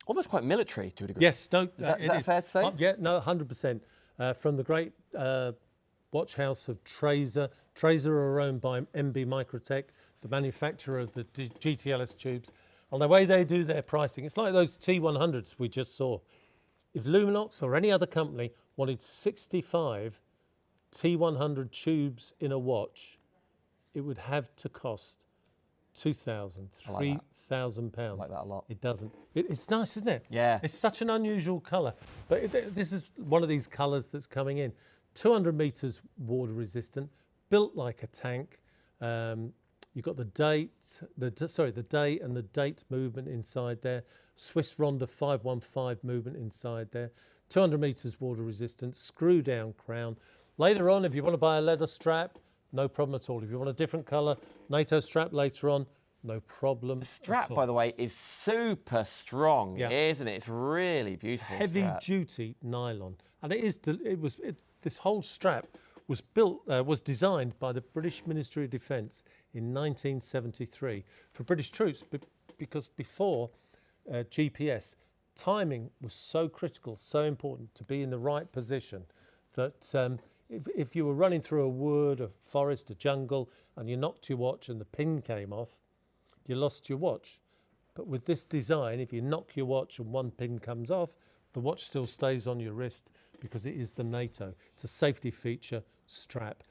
almost quite military to a degree. Yes, no. Is that fair to say? Yeah, no, 100%. From the great watch house of Traser. Traser are owned by MB Microtech, the manufacturer of the GTLS tubes. And the way they do their pricing, it's like those T100s we just saw. If Luminox or any other company wanted 65 T100 tubes in a watch, it would have to cost £2,000, £3,000. I like that a lot. It doesn't. It's nice, isn't it? Yeah. It's such an unusual colour. But this is one of these colours that's coming in. 200 metres water resistant, built like a tank. You've got the date and the date movement inside there. Swiss Ronda 515 movement inside there. 200 metres water resistant, screw down crown. Later on, if you want to buy a leather strap, no problem at all. If you want a different colour, NATO strap later on, no problem. The strap, by the way, is super strong, isn't it? It's really beautiful. It's heavy-duty nylon, and this whole strap was designed by the British Ministry of Defence in 1973 for British troops, because before GPS, timing was so critical, so important to be in the right position that if you were running through a wood, a forest, a jungle, and you knocked your watch and the pin came off, you lost your watch. But with this design, if you knock your watch and one pin comes off, the watch still stays on your wrist because it is the NATO. It's a safety feature strap.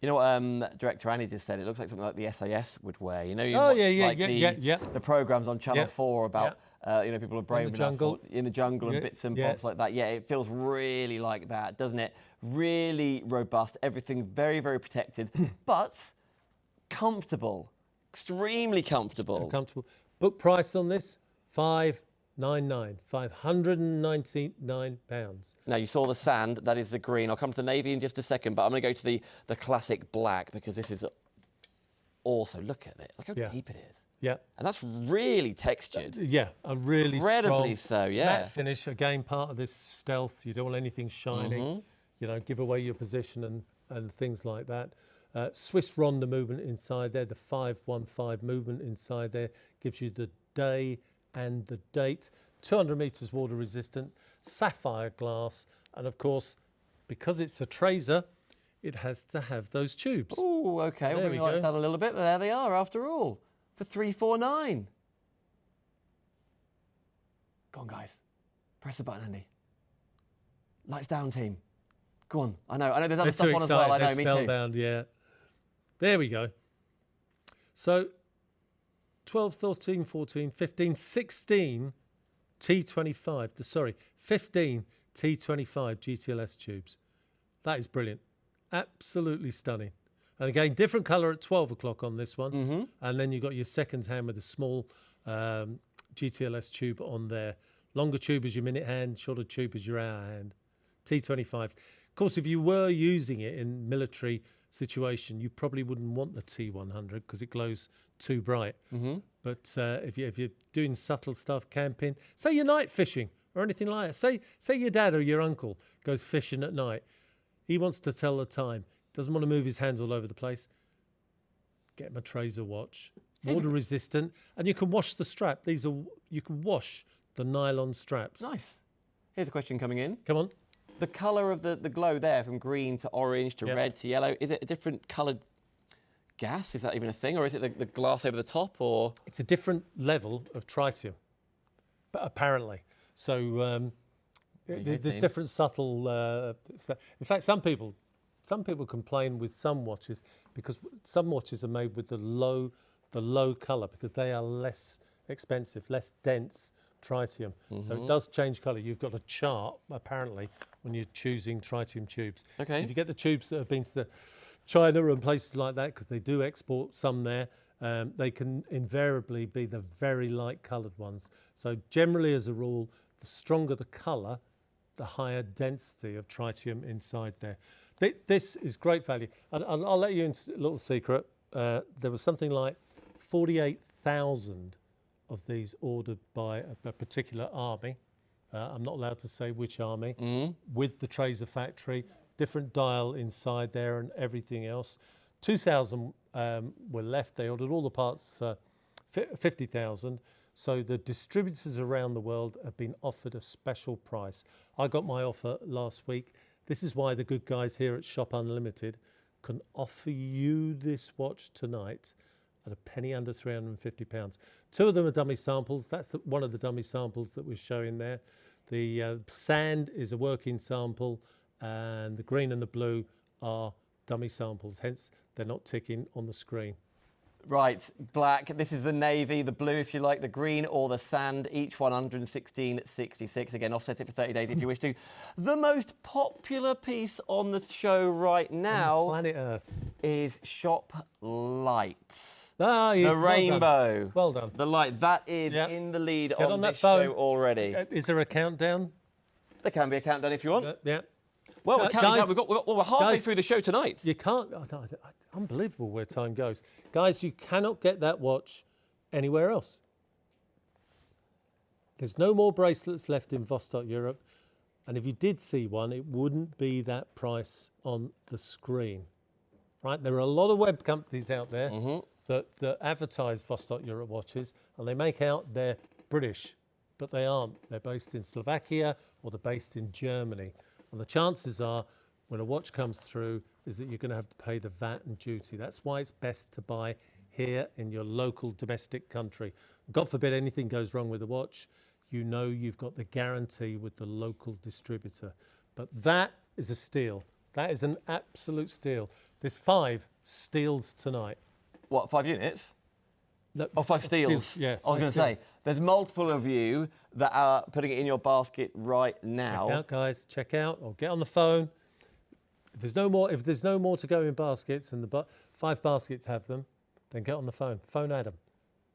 You know what Director Annie just said? It looks like something like the SAS would wear. You know, you watch the programmes on Channel 4 about people are brave enough in the jungle and bits and bobs like that. Yeah, it feels really like that, doesn't it? Really robust, everything very, very protected, but comfortable, extremely comfortable. Comfortable. Book price on this, £599, £599. Now, you saw the sand, that is the green. I'll come to the navy in just a second, but I'm going to go to the classic black because this is also, look at it, look how deep it is. Yeah. And that's really textured. Yeah, a really incredibly strong, so, yeah. matte finish, again, part of this stealth. You don't want anything shining, you know, give away your position and things like that. Swiss Ronda movement inside there, the 515 movement inside there gives you the day and the date. 200 metres water resistant, sapphire glass, and of course, because it's a Traser, it has to have those tubes. Oh, okay, so we're going to relax that a little bit, but there they are after all, for $349. Go on, guys. Press the button, Andy. Lights down, team. Go on. I know there's other stuff on as well. I know, me too. Spellbound, yeah. There we go. So 12, 13, 14, 15, 16 T25, 15 T25 GTLS tubes. That is brilliant. Absolutely stunning. And again, different colour at 12 o'clock on this one. And then you've got your second hand with a small GTLS tube on there. Longer tube is your minute hand, shorter tube is your hour hand. T25. Of course, if you were using it in military situation, you probably wouldn't want the T100 because it glows too bright. But if you're doing subtle stuff, camping, say you're night fishing or anything like that, say your dad or your uncle goes fishing at night, he wants to tell the time, doesn't want to move his hands all over the place, get him a Traser watch, water resistant, and you can wash the strap. You can wash the nylon straps. Nice. Here's a question coming in. Come on. The colour of the glow there, from green to orange to red to yellow, is it a different coloured gas? Is that even a thing? Or is it the glass over the top? Or it's a different level of tritium, but apparently. So there's different subtle... in fact, some people complain with some watches because some watches are made with the low colour because they are less expensive, less dense tritium. So it does change colour. You've got a chart, apparently, when you're choosing tritium tubes. Okay. If you get the tubes that have been to the China and places like that, because they do export some there, they can invariably be the very light coloured ones. So generally, as a rule, the stronger the colour, the higher density of tritium inside there. This is great value. I'll let you into a little secret. There was something like 48,000 of these ordered by a particular army. I'm not allowed to say which army, with the Traser factory, different dial inside there and everything else. 2,000 were left. They ordered all the parts for 50,000. So the distributors around the world have been offered a special price. I got my offer last week. This is why the good guys here at Shop Unlimited can offer you this watch tonight at a penny under £350. Two of them are dummy samples. That's one of the dummy samples that was showing there. The sand is a working sample, and the green and the blue are dummy samples. Hence, they're not ticking on the screen. Right, black. This is the navy, the blue, if you like, the green or the sand. Each one $116.66. Again, offset it for 30 days if you wish to. The most popular piece on the show right now on planet Earth is Shop Lights. The rainbow. Well done. The light. That is in the lead on this phone. show already. Is there a countdown? There can be a countdown if you want. Yeah. Well, we're counting down. We're halfway through the show tonight. You can't. Unbelievable where time goes, guys. You cannot get that watch anywhere else. There's no more bracelets left in Vostok-Europe, and if you did see one, it wouldn't be that price on the screen, right? There are a lot of web companies out there that advertise Vostok-Europe watches, and they make out they're British, but they aren't. They're based in Slovakia or they're based in Germany, and the chances are, when a watch comes through, is that you're going to have to pay the VAT and duty. That's why it's best to buy here in your local domestic country. God forbid anything goes wrong with the watch, you know you've got the guarantee with the local distributor. But that is a steal. That is an absolute steal. There's 5 steals tonight. What, 5 units? No, Oh, 5 steals. Yeah, I was going to say, there's multiple of you that are putting it in your basket right now. Check out, guys. Check out or get on the phone. If there's no more to go in baskets, and the 5 baskets have them, then get on the phone. Phone Adam.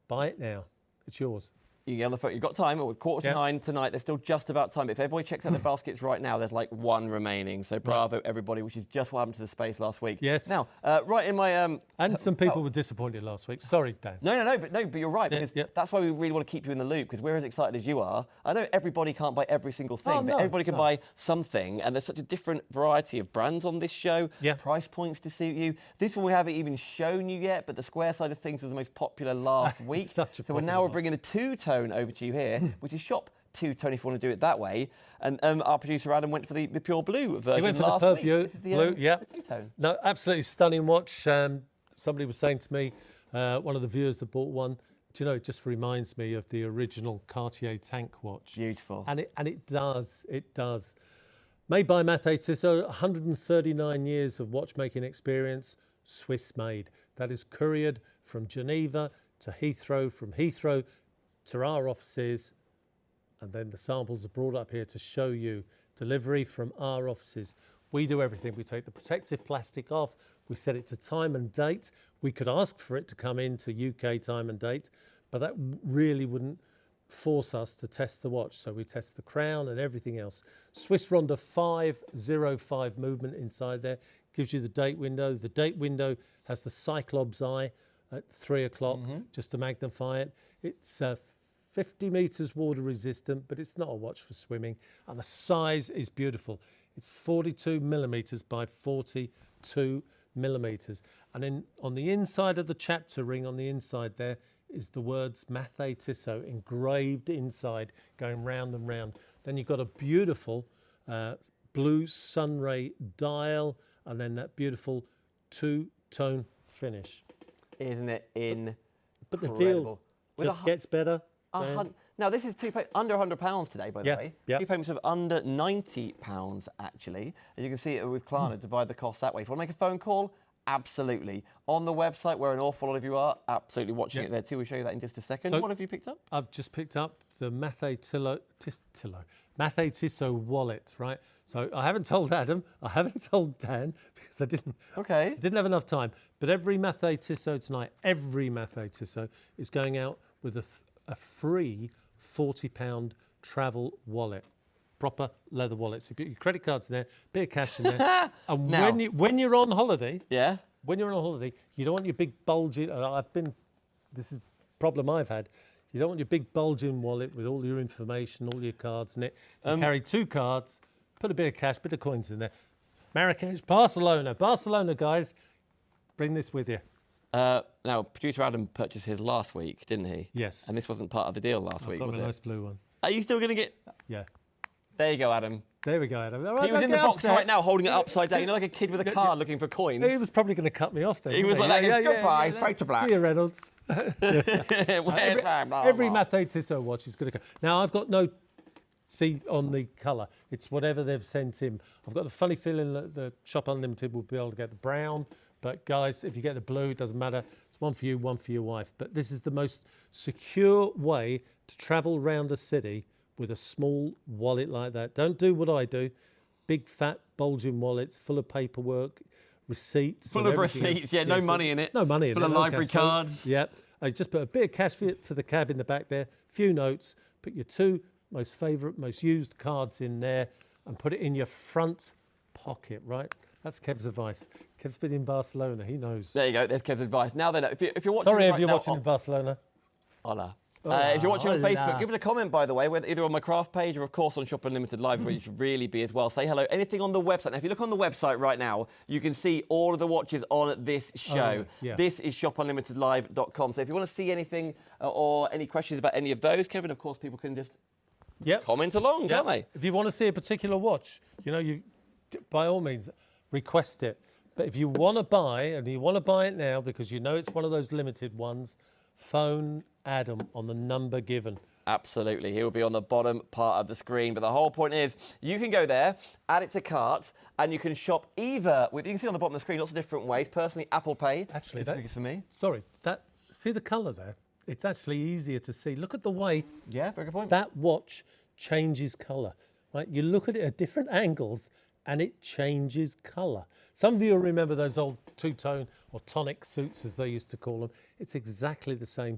Buy it now. It's yours. You get on the phone. You've got time. It was 8:45 tonight. There's still just about time. If everybody checks out the baskets right now, there's like 1 remaining. So bravo, everybody, which is just what happened to the space last week. Yes. Now, right in my... and some people were disappointed last week. Sorry, Dan. No, but you're right, because yeah. that's why we really want to keep you in the loop, because we're as excited as you are. I know everybody can't buy every single thing, but everybody can buy something, and there's such a different variety of brands on this show, price points to suit you. This one we haven't even shown you yet, but the square side of things was the most popular last week. So we're bringing the two-tone over to you here, which is shop two-tone if you want to do it that way. And our producer Adam went for the pure blue version He went for last the week. blue, This is the two-tone. No, absolutely stunning watch. Somebody was saying to me, one of the viewers that bought one, do you know, it just reminds me of the original Cartier tank watch. Beautiful. And it does. Made by Mathey-Tissot, 139 years of watchmaking experience, Swiss made. That is couriered from Geneva to Heathrow, from Heathrow to our offices, and then the samples are brought up here to show you. Delivery from our offices. We do everything. We take the protective plastic off, we set it to time and date. We could ask for it to come into UK time and date, but that really wouldn't force us to test the watch. So we test the crown and everything else. Swiss Ronda 505 movement inside there. Gives you the date window. The date window has the Cyclops eye at 3 o'clock, just to magnify it. It's 50 meters water resistant, but it's not a watch for swimming. And the size is beautiful. It's 42 millimeters by 42 millimeters. And then on the inside of the chapter ring, on the inside there, is the words Mathey-Tissot engraved inside, going round and round. Then you've got a beautiful blue sunray dial, and then that beautiful two-tone finish. Isn't it incredible? But the deal just gets better. Now, this is under £100 today, by the way. Yeah. 2 payments of under £90, actually. And you can see it with Klarna, divide the cost that way. If you want to make a phone call, absolutely. On the website, where an awful lot of you are, absolutely watching it there too. We'll show you that in just a second. So, what have you picked up? I've just picked up the Mathey-Tissot wallet, right? So I haven't told Adam, I haven't told Dan, because I didn't have enough time. But every Mathey-Tissot tonight, every Mathey-Tissot is going out with a free £40 travel wallet. Proper leather wallet. So you put your credit cards in there, bit of cash in there. And now, when you're on holiday, when you're on holiday, you don't want your big bulging. This is a problem I've had. You don't want your big bulging wallet with all your information, all your cards in it. You carry 2 cards, put a bit of cash, bit of coins in there. Marrakesh, Barcelona, guys, bring this with you. Now, producer Adam purchased his last week, didn't he? Yes. And this wasn't part of the deal last week, was it? I've got a nice blue one. Are you still going to get... Yeah. There you go, Adam. There we go, Adam. He was in the box right now, holding it upside down. You know, like a kid with a card looking for coins. He was probably going to cut me off then. He was like, goodbye, straight to black. See you, Reynolds. Every Mathey-Tissot watch is going to go. Now, I've got no... See on the colour, it's whatever they've sent him. I've got the funny feeling that the Shop Unlimited will be able to get the brown, but guys, if you get the blue, it doesn't matter. It's one for you, one for your wife. But this is the most secure way to travel around a city with a small wallet like that. Don't do what I do. Big, fat, bulging wallets full of paperwork, receipts. Full of receipts, no money in it. No money in it. Full of library cards. Yep. I just put a bit of cash for the cab in the back there, few notes, put your 2 most favourite, most used cards in there, and put it in your front pocket, right? That's Kev's advice. Kev's been in Barcelona, he knows. There you go, there's Kev's advice. Now then, if you're watching Sorry right if you're now, watching in Barcelona. Hola. If you're watching on Hola. Facebook, give us a comment, by the way, whether either on my craft page or, of course, on Shop Unlimited Live, where you should really be as well. Say hello. Anything on the website. Now, if you look on the website right now, you can see all of the watches on this show. Yeah. This is shopunlimitedlive.com. So if you want to see anything or any questions about any of those, Kevin, of course, people can just comment along, can't they? If you want to see a particular watch, you by all means request it. But if you want to buy, and you want to buy it now because you know it's one of those limited ones, phone Adam on the number given. Absolutely. He will be on the bottom part of the screen. But the whole point is you can go there, add it to cart, and you can shop either with, you can see on the bottom of the screen, lots of different ways. Personally, Apple Pay. Actually, it's the biggest for me. Sorry, see the colour there? It's actually easier to see. Look at the way very good point. That watch changes colour. Right? You look at it at different angles and it changes colour. Some of you will remember those old two-tone or tonic suits, as they used to call them. It's exactly the same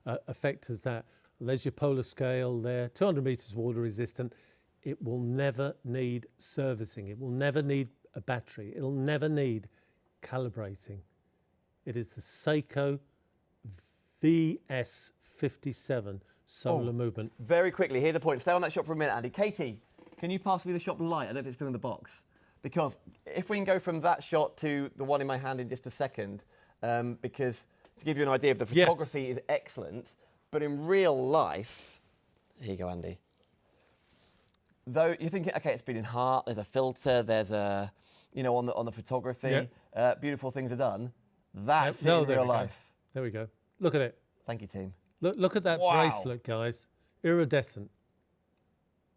effect as that. There's your polar scale there, 200 metres water resistant. It will never need servicing. It will never need a battery. It'll never need calibrating. It is the Seiko VS57 solar movement. Very quickly, here's the point. Stay on that shop for a minute, Andy. Katie, can you pass me the shop light? I don't know if it's still in the box. Because if we can go from that shot to the one in my hand in just a second, because to give you an idea, the photography is excellent, but in real life, here you go, Andy. Though you're thinking, okay, it's been in heart, there's a filter, there's a, on the photography, beautiful things are done. That's in real life. There we go. Look at it. Thank you, team. Look at that bracelet, guys. Iridescent.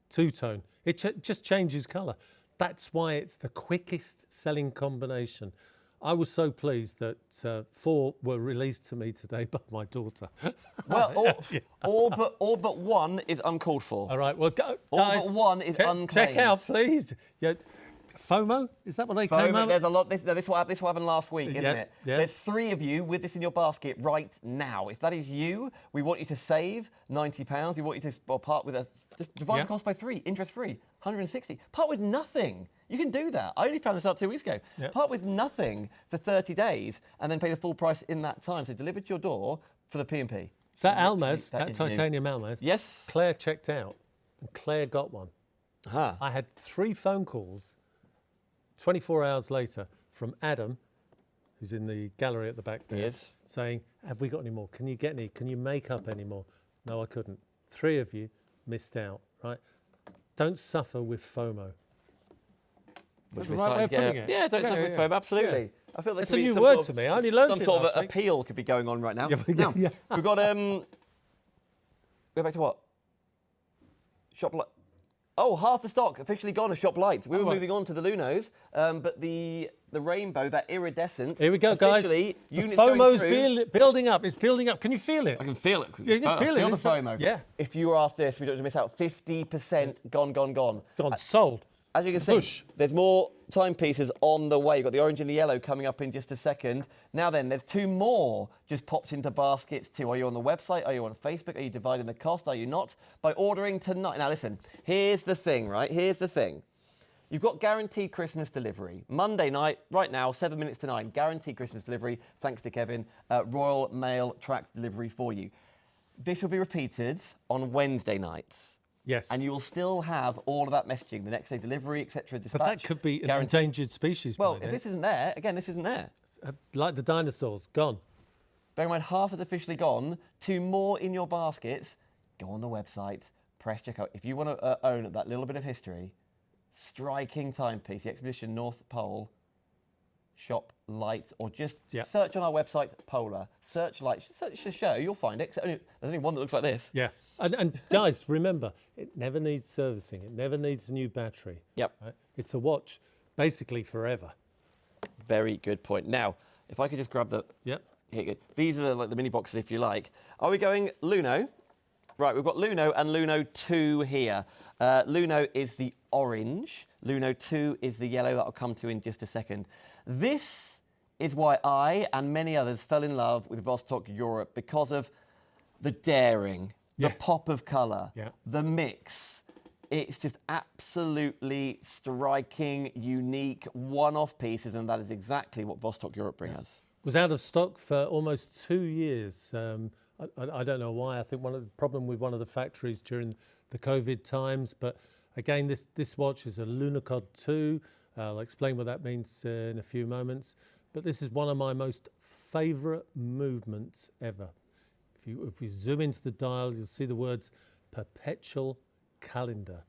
Two-tone. It just changes colour. That's why it's the quickest selling combination. I was so pleased that 4 were released to me today by my daughter. Well, all but one is uncalled for. All right, well, guys, all but one is unclaimed. Check out, please. FOMO? Is that what they came out? There's a lot. This what happened last week, isn't it? Yeah. There's 3 of you with this in your basket right now. If that is you, we want you to save £90. We want you to part with just divide the cost by 3, interest-free, 160. Part with nothing. You can do that. I only found this out 2 weeks ago. Yep. Part with nothing for 30 days and then pay the full price in that time. So delivered to your door for the P&P. So that Almaz, that titanium Almaz, yes, Claire checked out and Claire got one. I had 3 phone calls 24 hours later from Adam, who's in the gallery at the back there, saying, have we got any more? Can you get any? Can you make up any more? No, I couldn't. 3 of you missed out, right? Don't suffer with FOMO. Which the right way of putting it? Yeah, don't suffer with FOMO, absolutely. Yeah. I feel like it's a new word to me. I only learned it some sort last of week. appeal could be going on right now. Now, we've got, go back to what? Shop light. Oh, half the stock officially gone as shop lights. We were moving on to the Lunos, but the rainbow, that iridescent. Here we go, guys. The FOMO's building up. It's building up. Can you feel it? I can feel it. You can feel the FOMO. Yeah. If you are after this, we don't want to miss out. 50% gone. Gone. Sold. As you can see, there's more timepieces on the way. You've got the orange and the yellow coming up in just a second. Now then, there's 2 more just popped into baskets too. Are you on the website? Are you on Facebook? Are you dividing the cost? Are you not? By ordering tonight. Now listen, here's the thing, right? Here's the thing. You've got guaranteed Christmas delivery. Monday night, right now, 7 minutes to 9, guaranteed Christmas delivery, thanks to Kevin. Royal Mail tracked delivery for you. This will be repeated on Wednesday nights. Yes. And you will still have all of that messaging, the next day delivery, etc. dispatch. But that could be an endangered species. Well, if this isn't there, again, this isn't there. Like the dinosaurs, gone. Bear in mind, half is officially gone. 2 more in your baskets. Go on the website, press checkout. If you want to own that little bit of history, striking timepiece, the Expedition North Pole, shop light, or just search on our website, Polar. Search light, search the show, you'll find it. There's only one that looks like this. Yeah. And guys, remember, it never needs servicing. It never needs a new battery. Yep. Right? It's a watch, basically forever. Very good point. Now, if I could just grab the... Yep. Here you go. These are like the mini boxes, if you like. Are we going Luno? Right, we've got Luno and Luno 2 here. Luno is the orange. Luno 2 is the yellow that I'll come to in just a second. This is why I and many others fell in love with Vostok-Europe, because of the daring, the pop of colour, the mix. It's just absolutely striking, unique, one-off pieces, and that is exactly what Vostok-Europe bring us. Was out of stock for almost 2 years. I don't know why. I think one of the problem with one of the factories during the COVID times. But again, this watch is a Lunacod 2. I'll explain what that means in a few moments. But this is one of my most favourite movements ever. If you zoom into the dial, you'll see the words perpetual calendar.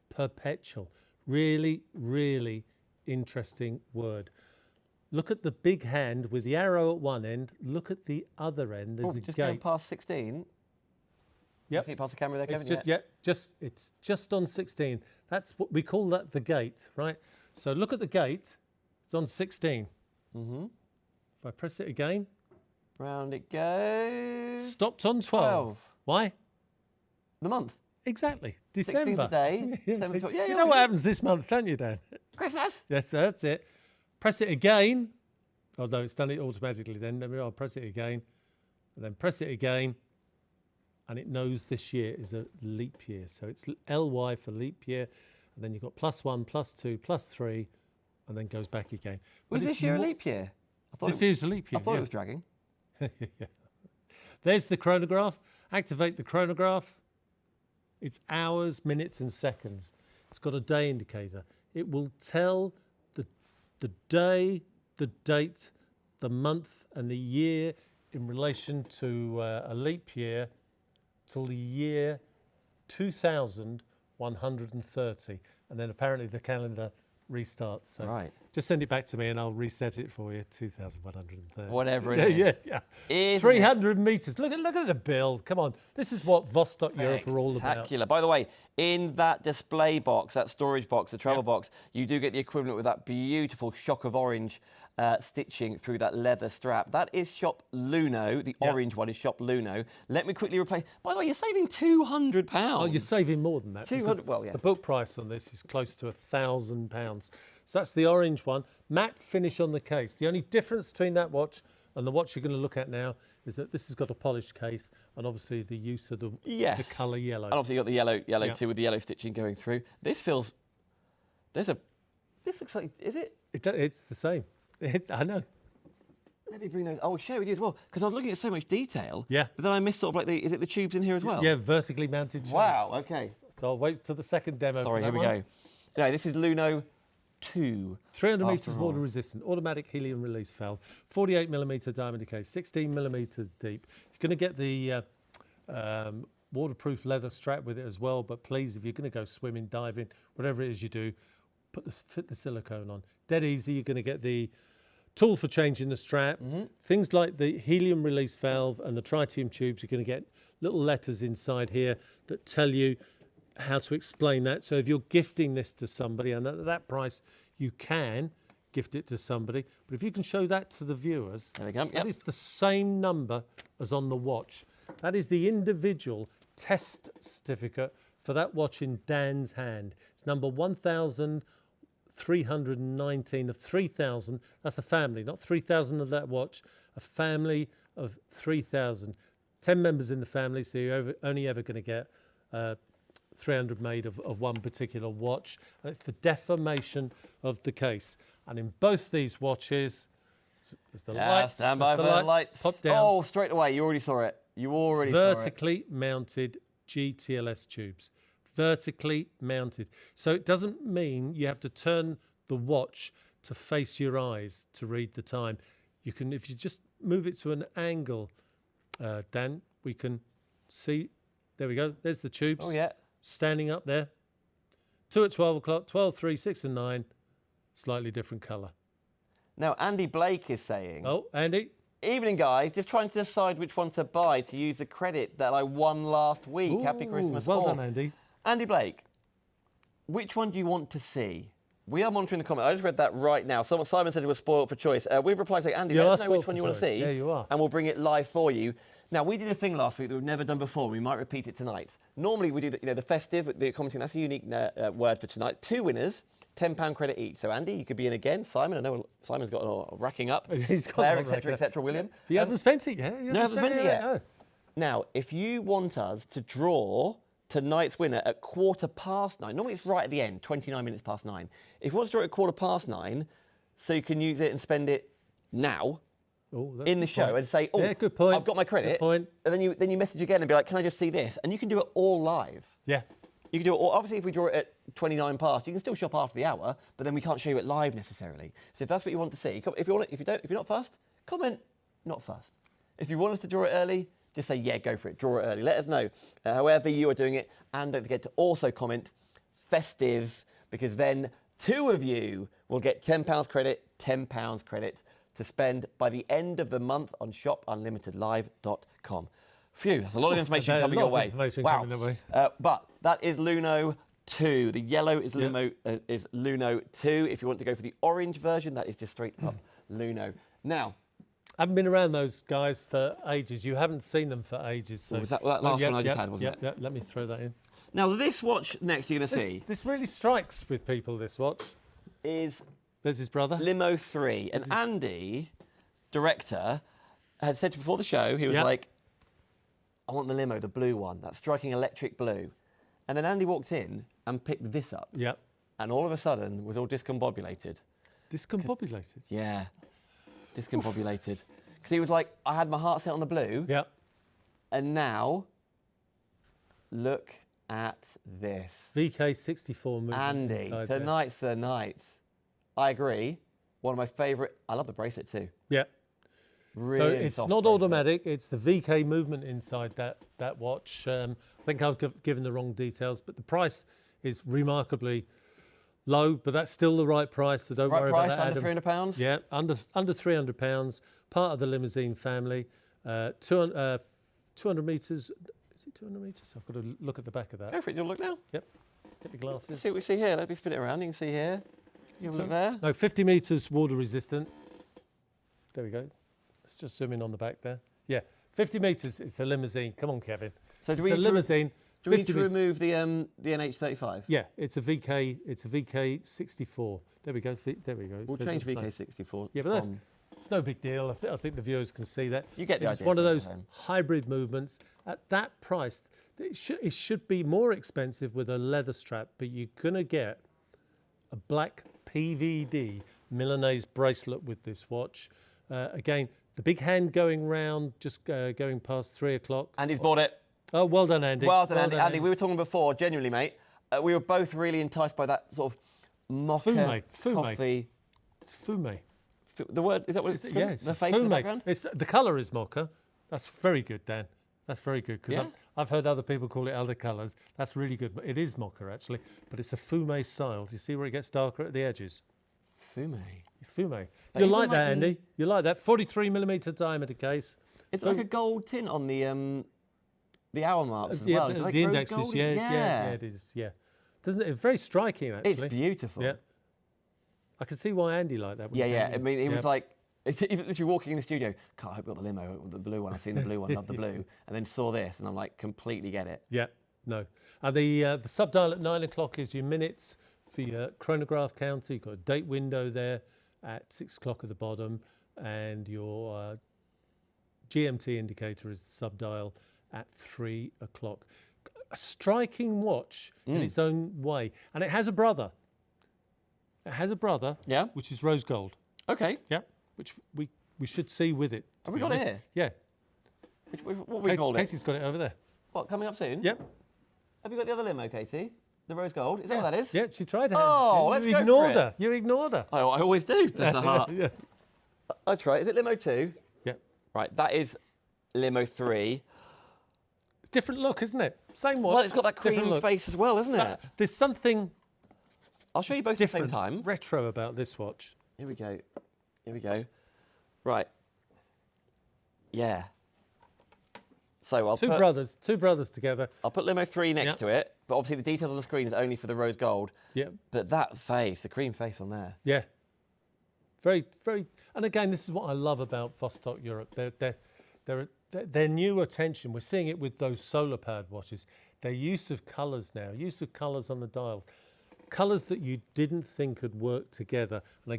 Perpetual. Really, really interesting word. Look at the big hand with the arrow at one end. Look at the other end. There's a just gate. going past 16. Yep. See it past the camera there, Kevin? It's just on 16. That's what we call that the gate, right? So look at the gate. It's on 16. Mm-hmm. If I press it again. Round it goes. Stopped on 12. Why? The month. Exactly. December. 16th day. Yeah, you know what happens this month, don't you, Dan? Christmas. Yes, that's it. Press it again. Although it's done it automatically then. I'll press it again. And then press it again. And it knows this year is a leap year. So it's LY for leap year. And then you've got +1, +2, +3. And then goes back again. Was this year a leap year? This year's a leap year. I thought it was dragging. Yeah. There's the chronograph. Activate the chronograph. It's hours, minutes and seconds. It's got a day indicator. It will tell the day, the date, the month and the year in relation to a leap year till the year 2130. And then apparently the calendar restarts. So right. Just send it back to me and I'll reset it for you. 2130. Whatever it is. Yeah. 300 meters. Look at the build. Come on. This is what Vostok-Europe are all about. Spectacular. By the way, in that display box, that storage box, the travel box, you do get the equivalent with that beautiful shock of orange stitching through that leather strap. That is shop Luno. The orange one is shop Luno. Let me quickly replace. By the way, you're saving £200. Oh, you're saving more than that. 200. Well, yes. The book price on this is close to £1,000. So that's the orange one. Matte finish on the case. The only difference between that watch and the watch you're going to look at now is that this has got a polished case and obviously the use of the colour yellow. And obviously you've got the yellow too with the yellow stitching going through. This feels... This looks like... Is it? It's the same. I know. Let me bring those. I'll share with you as well because I was looking at so much detail. Yeah. But then I missed sort of like is it the tubes in here as well? Yeah, vertically mounted tubes. Wow. Okay. So I'll wait till the second demo. Sorry. Here we go. No, this is Luno 2. 300 metres water resistant, automatic helium release valve, 48mm diameter case, 16mm deep. You're going to get the waterproof leather strap with it as well. But please, if you're going to go swimming, diving, whatever it is you do, fit the silicone on. Dead easy. You're going to get the tool for changing the strap. Things like the helium release valve and the tritium tubes, you're going to get little letters inside here that tell you how to explain that. So if you're gifting this to somebody, and at that price you can gift it to somebody, but if you can show that to the viewers, there we go. that is the same number as on the watch. That is the individual test certificate for that watch in Dan's hand. It's number 1319 of 3,000. That's a family, not 3,000 of that watch, a family of 3,000. 10 members in the family, so you're only ever going to get 300 made of one particular watch. And it's the deformation of the case. And in both these watches, there's the lights. Stand by for the lights. Pop down. Oh, straight away. You already saw it. You already saw it. Vertically mounted GTLS tubes. Vertically mounted. So it doesn't mean you have to turn the watch to face your eyes to read the time. You can, if you just move it to an angle, Dan, we can see. There we go. There's the tubes. Oh, yeah. Standing up there. 2 at 12 o'clock, 12, 3, 6 and 9. Slightly different colour. Now, Andy Blake is saying... Oh, Andy? Evening, guys. Just trying to decide which one to buy to use the credit that I won last week. Ooh, Happy Christmas. Well done, Andy. Andy Blake, which one do you want to see? We are monitoring the comment. I just read that right now. Simon said it was spoiled for choice. We've replied saying, Andy, let us know which one you want to see. Yeah, you are. And we'll bring it live for you. Now, we did a thing last week that we've never done before. We might repeat it tonight. Normally, we do the festive, the commenting. That's a unique word for tonight. 2 winners, £10 credit each. So, Andy, you could be in again. Simon, I know Simon's got racking up. He's got Claire, etc. William. He hasn't spent it yet. He hasn't spent it yet. No. Now, if you want us to draw tonight's winner at 9:15, normally it's right at the end, 29 minutes past 9. If you want to draw it at 9:15, so you can use it and spend it now, in the show and say, oh, yeah, good point. I've got my credit. Good point. And then you message again and be like, can I just see this? And you can do it all live. Yeah. You can do it all. Obviously, if we draw it at 29 past, you can still shop after the hour, but then we can't show you it live necessarily. So if that's what you want to see, if you're not fussed, comment not fussed. If you want us to draw it early, just say, yeah, go for it. Draw it early. Let us know however you are doing it. And don't forget to also comment festive, because then 2 of you will get £10 credit, £10 credit to spend by the end of the month on shopunlimitedlive.com. Phew, that's a lot of information coming your way. But that is Luno 2. The yellow is Luno 2. If you want to go for the orange version, that is just straight up Luno. Now, I haven't been around those guys for ages. You haven't seen them for ages. So was that last one I just had, wasn't it? Yeah, let me throw that in. Now, this watch next you're going to see... This really strikes with people, this watch. There's his brother. Limo 3. And Andy, director, had said before the show, he was like, I want the limo, the blue one, that striking electric blue. And then Andy walked in and picked this up. Yep. And all of a sudden was all discombobulated. Discombobulated? Yeah. Discombobulated. Because he was like, I had my heart set on the blue. Yep. And now, look at this. VK64 movement. Andy, tonight's the night. I agree. One of my favourite. I love the bracelet too. Yeah. Really so it's soft not bracelet. automatic. It's the VK movement inside that watch. I think I've given the wrong details, but the price is remarkably low. But that's still the right price. So don't worry about that. Under £300. Yeah, under £300. Part of the Limousine family. 200 metres. Is it 200 metres? I've got to look at the back of that. Go for it. Do you want to look now? Yep. Get the glasses. Let's see what we see here. Let me spin it around. You can see here. You have a look there. No, 50 metres water resistant. There we go. Let's just zoom in on the back there. Yeah, 50 metres. It's a Limousine. Come on, Kevin. So do it's we a Limousine. Do we need to remove the NH35? Yeah, it's a VK. It's a VK64. There we go. There we go. We'll change VK64. Yeah, but it's no big deal. I think the viewers can see that. You get the idea. It's one of those hybrid movements at that price. It should be more expensive with a leather strap, but you're gonna get a black PVD Milanese bracelet with this watch. Again, the big hand going round, just going past 3 o'clock. Andy's bought it. Oh, well done, Andy. Well done, Andy. Andy, we were talking before, genuinely, mate. We were both really enticed by that sort of mocha coffee. It's fume. The word, is that what it's called? Yeah, it's the face in the background? The colour is mocha. That's very good, Dan. That's very good, because Yeah? I've heard other people call it other colours. That's really good. It is mocha, actually, but it's a fume style. Do you see where it gets darker at the edges? Fume. Fume. You like that, Andy? You like that? 43mm diameter case. It's like a gold tint on the hour marks as well. It's like the rose indexes, gold? yeah, it is, yeah. Doesn't it? It's very striking, actually. It's beautiful. Yeah. I can see why Andy liked that. Yeah. I mean, he was like, even literally walking in the studio, God, I hope you got the limo, the blue one. I've seen the blue one, love the blue. And then saw this, and I'm like, completely get it. Yeah, no. The sub-dial at 9 o'clock is your minutes for your chronograph counter. You've got a date window there at 6 o'clock at the bottom, and your GMT indicator is the sub-dial at 3 o'clock. A striking watch in its own way. And it has a brother. It has a brother, which is rose gold. Okay. Yeah, which we should see with it. Have we got it here? Yeah. What we called it? Katie's got it over there. What, coming up soon? Yep. Have you got the other limo, Katie? The rose gold? Is that what that is? Yeah, she tried to Oh, let's go for it. You ignored her. I always do. Bless her heart. Yeah. I try. Is it limo 2? Yeah. Right, that is limo 3. Different look, isn't it? Same watch. Well, it's got that cream face as well, isn't it? There's something I'll show you both at the same time. Retro about this watch. Here we go. Here we go. Right. Yeah. So I'll two brothers together. I'll put limo 3 next to it, but obviously the details on the screen is only for the rose gold. Yeah. But that face, the cream face on there. Yeah. Very, very. And again, this is what I love about Vostok-Europe. Their new attention. We're seeing it with those solar powered watches. Their use of colours now, use of colours on the dial, colours that you didn't think could work together. And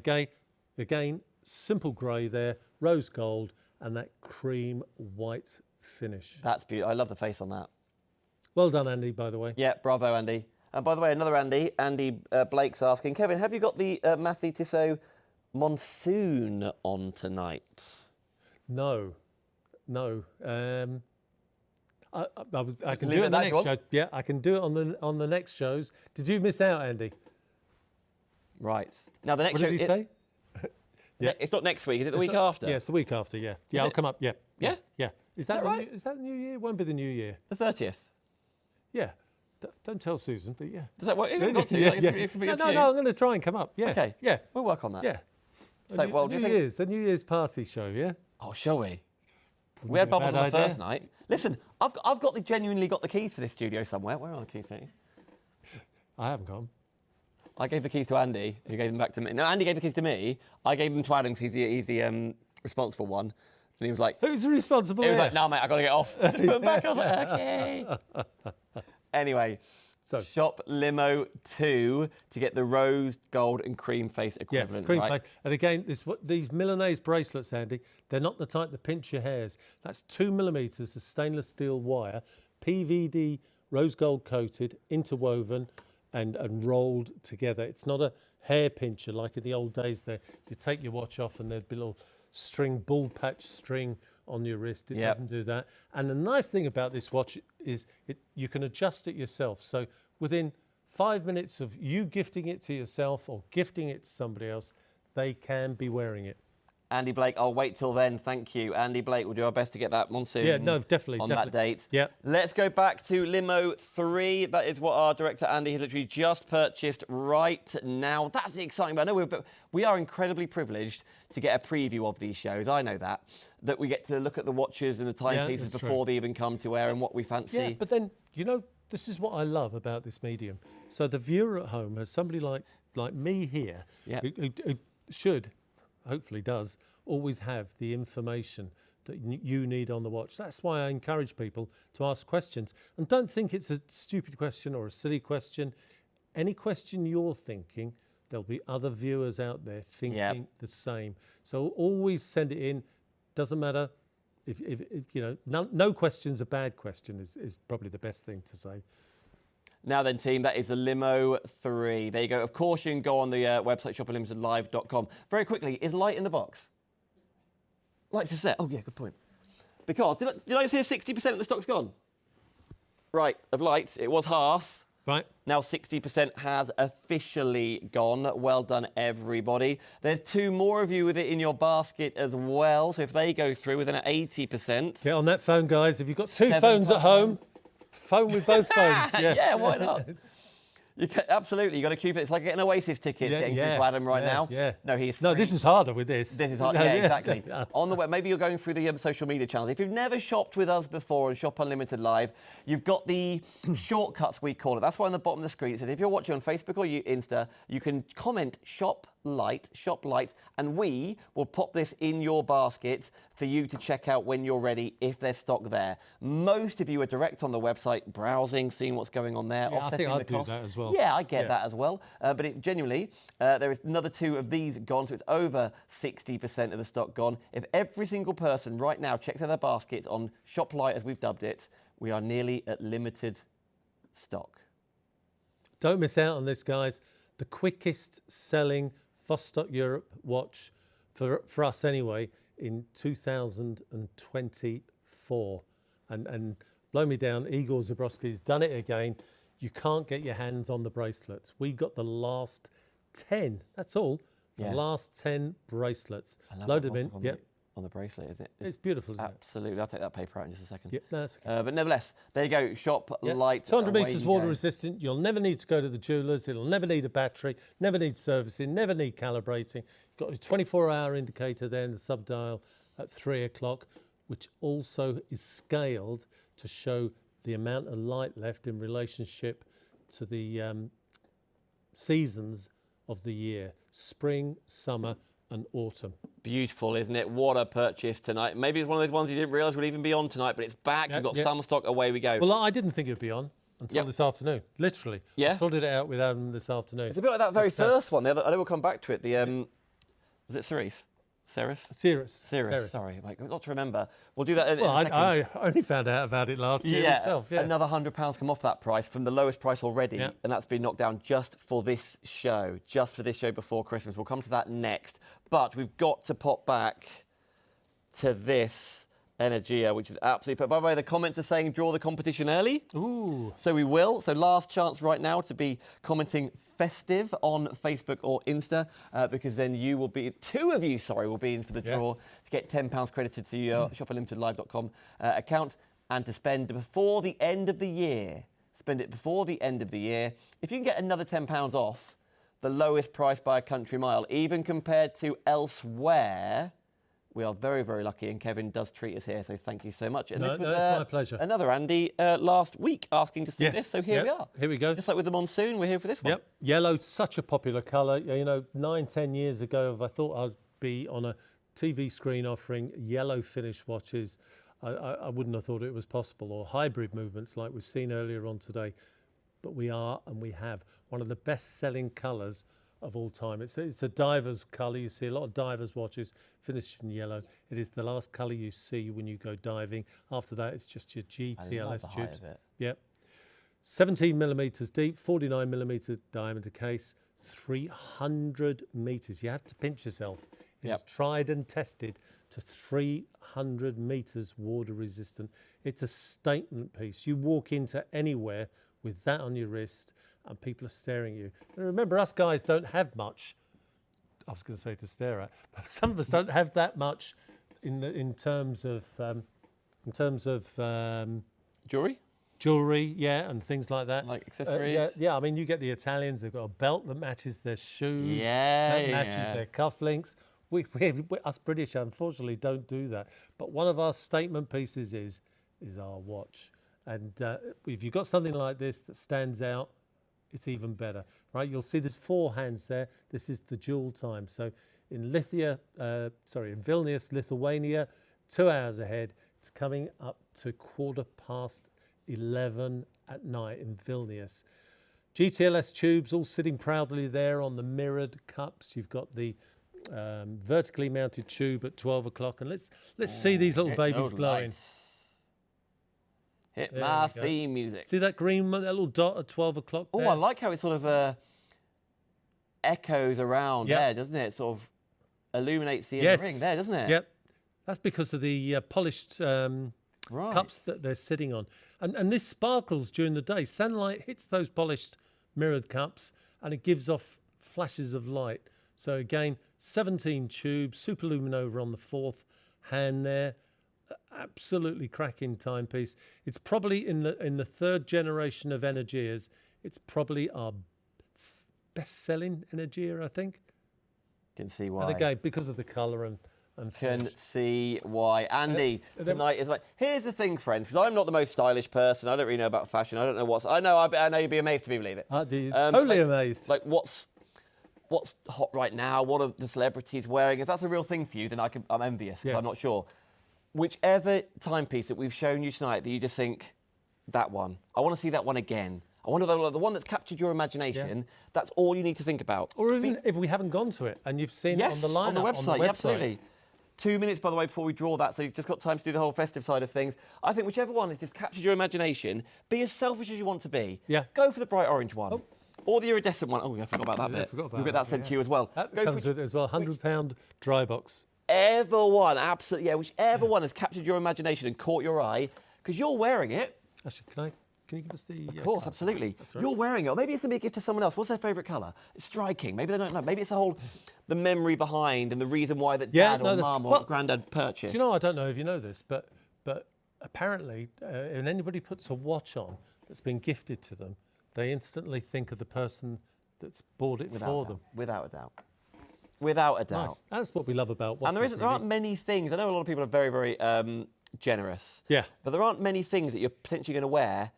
again, simple grey there, rose gold, and that cream white finish. That's beautiful. I love the face on that. Well done, Andy, by the way. Yeah, bravo, Andy. And by the way, another Andy Blake's asking, Kevin, have you got the Mathey-Tissot Monsoon on tonight? No. I can Leave do it it on the at that if next you show. Yeah, I can do it on the next shows. Did you miss out, Andy? Right. Now, the next What show... did he say? Yeah. It's not next week, is it the week after? Yeah, it's the week after, yeah. Yeah, I'll come up, yeah. Yeah? Yeah. Is that right? is that the new year? It won't be the new year. The 30th. Yeah. Don't tell Susan, but yeah. Does that work? You haven't got to. Yeah, Like, yeah. it's gonna be up No, to you. I'm going to try and come up, yeah. Okay. Yeah. We'll work on that. Yeah. So, well, do you think... The New Year's party show, yeah? Oh, shall we? We had bubbles on the first night. Listen, I've genuinely got the keys for this studio somewhere. Where are the keys, mate? I haven't got them. I gave the keys to Andy, who gave them back to me. No, Andy gave the keys to me. I gave them to Adam because he's the responsible one. And he was like... Who's responsible He was here? like, no, mate, I've got to get off. Just put them back. I was like, okay. Anyway, So, shop Limo 2 to get the rose, gold and cream face equivalent, cream right? face. And again, these Milanese bracelets, Andy, they're not the type that pinch your hairs. That's 2 millimetres of stainless steel wire, PVD rose gold coated, interwoven and rolled together. It's not a hair pincher like in the old days there. You take your watch off and there'd be a little string, bull patch string on your wrist. It doesn't do that. And the nice thing about this watch is you can adjust it yourself. So within 5 minutes of you gifting it to yourself or gifting it to somebody else, they can be wearing it. Andy Blake, I'll wait till then. Thank you. Andy Blake, we'll do our best to get that one soon. Yeah, no, definitely. On that date. Yeah. Let's go back to Limo 3. That is what our director Andy has literally just purchased right now. That's exciting. But I know we are incredibly privileged to get a preview of these shows. I know that we get to look at the watches and the timepieces before they even come to air and what we fancy. Yeah, but then, you know, this is what I love about this medium. So the viewer at home has somebody like me here who should, hopefully does, always have the information that you need on the watch. That's why I encourage people to ask questions. And don't think it's a stupid question or a silly question. Any question you're thinking, there'll be other viewers out there thinking the same. So always send it in. Doesn't matter if you know, no question's a bad question is probably the best thing to say. Now then, team, that is the Limo 3. There you go. Of course, you can go on the website, shop@limitedlive.com. Very quickly, is light in the box? Light's a set. Oh, yeah, good point. Because, did I say 60% of the stock's gone? Right, of lights, it was half. Right. Now 60% has officially gone. Well done, everybody. There's 2 more of you with it in your basket as well. So if they go through within 80%. Get on that phone, guys. If you've got 2 phones at home, phone with both phones. Yeah, why not? Absolutely, you got to queue for it. It's like getting Oasis tickets getting through to Adam right now. Yeah. No, he's free. No, this is harder with this. This is hard. Yeah, exactly. On the web, maybe you're going through the social media channels. If you've never shopped with us before and Shop Unlimited Live, you've got the shortcuts, we call it. That's why on the bottom of the screen it says if you're watching on Facebook or Insta, you can comment shop light, and we will pop this in your basket for you to check out when you're ready if there's stock there. Most of you are direct on the website, browsing, seeing what's going on there, offsetting I think the I'd cost. do that as well. Yeah, I get that as well. But it genuinely, there is another 2 of these gone, so it's over 60% of the stock gone. If every single person right now checks out their baskets on Shop Light, as we've dubbed it, we are nearly at limited stock. Don't miss out on this, guys. The quickest selling Vostok-Europe watch, for us anyway, in 2024. And blow me down, Igor Zabrowski's done it again. You can't get your hands on the bracelets. We got the last 10, that's all. The last 10 bracelets. Load them in. On the bracelet, isn't it? It's beautiful, isn't absolutely. I'll take that paper out in just a second. Yeah, no, that's okay. But nevertheless, there you go. Shop Light. 200 metres water resistant. You'll never need to go to the jewellers. It'll never need a battery, never need servicing, never need calibrating. You've got a 24-hour indicator there in the sub-dial at 3 o'clock, which also is scaled to show the amount of light left in relationship to the seasons of the year, spring, summer and autumn. Beautiful, isn't it? What a purchase tonight. Maybe it's one of those ones you didn't realise would even be on tonight, but it's back. You've got some stock, away we go. Well, I didn't think it would be on until this afternoon, literally. Yeah. I sorted it out with Adam this afternoon. It's a bit like that very first one. I know we'll come back to it. The was it Ceres? Cirrus, sorry, Mike, I've got to remember. We'll do that in a second. I only found out about it last year myself. Yeah. Another £100 come off that price from the lowest price already, and that's been knocked down just for this show before Christmas. We'll come to that next, but we've got to pop back to this Energia, which is absolutely... By the way, the comments are saying draw the competition early. Ooh. So we will. So last chance right now to be commenting festive on Facebook or Insta, because then you will be... Two of you, sorry, will be in for the draw to get £10 credited to your shopunlimitedlive.com account and to spend before the end of the year. Spend it before the end of the year. If you can get another £10 off, the lowest price by a country mile, even compared to elsewhere... We are very, very lucky, and Kevin does treat us here, so thank you so much. And this was it's my pleasure. Another Andy last week asking to see this, so here we are. Here we go. Just like with the monsoon, we're here for this one. Yep, yellow's such a popular colour. You know, 9-10 years ago, if I thought I'd be on a TV screen offering yellow finish watches, I wouldn't have thought it was possible, or hybrid movements like we've seen earlier on today. But we are, and we have, one of the best-selling colours of all time. It's a diver's colour. You see a lot of divers watches finished in yellow. It is the last colour you see when you go diving. After that, it's just your GTLS tubes. Yep. 17 millimetres deep, 49 millimetre diameter case, 300 metres. You have to pinch yourself. It's tried and tested to 300 metres water resistant. It's a statement piece. You walk into anywhere with that on your wrist and people are staring at you. And remember, us guys don't have much. I was going to say to stare at, but some of us don't have that much in terms of Jewellery? Jewellery, yeah, and things like that. Like accessories? Yeah, I mean, you get the Italians, they've got a belt that matches their shoes, that matches their cufflinks. We, us British, unfortunately, don't do that. But one of our statement pieces is our watch. And if you've got something like this that stands out, it's even better, right? You'll see there's 4 hands there. This is the dual time. So in Vilnius, Lithuania, 2 hours ahead. It's coming up to 11:15 at night in Vilnius. GTLS tubes all sitting proudly there on the mirrored cups. You've got the vertically mounted tube at 12 o'clock. And let's see these little babies glowing. Hit my theme music. See that green, that little dot at 12 o'clock? Oh, I like how it sort of echoes around there, doesn't it? It sort of illuminates the inner ring there, doesn't it? Yep. That's because of the polished cups that they're sitting on. And this sparkles during the day. Sunlight hits those polished mirrored cups and it gives off flashes of light. So again, 17 tubes, super luminova on the 4th hand there. Absolutely cracking timepiece. It's probably in the 3rd generation of Energias. It's probably our best-selling Energia, I think. Can see why. And again, because of the colour and finish. Can see why. Andy, tonight is like, here's the thing, friends, because I'm not the most stylish person. I don't really know about fashion. I don't know what's... I know you'd be amazed to believe it. Totally amazed. Like, what's hot right now? What are the celebrities wearing? If that's a real thing for you, then I'm envious, because I'm not sure. Whichever timepiece that we've shown you tonight that you just think, that one, I want to see that one again. I wonder the one that's captured your imagination, that's all you need to think about. Or even if we haven't gone to it and you've seen it on the lineup, on the website. Yeah, absolutely. 2 minutes, by the way, before we draw that, so you've just got time to do the whole festive side of things. I think whichever one has just captured your imagination, be as selfish as you want to be. Yeah. Go for the bright orange one. Or the iridescent one. Oh, I forgot about that bit. We'll get that sent to you as well. That comes with it as well, £100 dry box. Whichever one, absolutely, whichever one has captured your imagination and caught your eye, because you're wearing it. Actually, can you give us the... Of course, absolutely. Right. You're wearing it. Or maybe it's going to be a gift to someone else. What's their favourite colour? It's striking. Maybe they don't know. Maybe it's the memory behind and the reason why that dad or mum or granddad purchased. Do you know, I don't know if you know this, but apparently, when anybody puts a watch on that's been gifted to them, they instantly think of the person that's bought it for them. Without a doubt. Without a doubt. Nice. That's what we love about watches. And there aren't many things. I know a lot of people are very, very generous. Yeah. But there aren't many things that you're potentially going to wear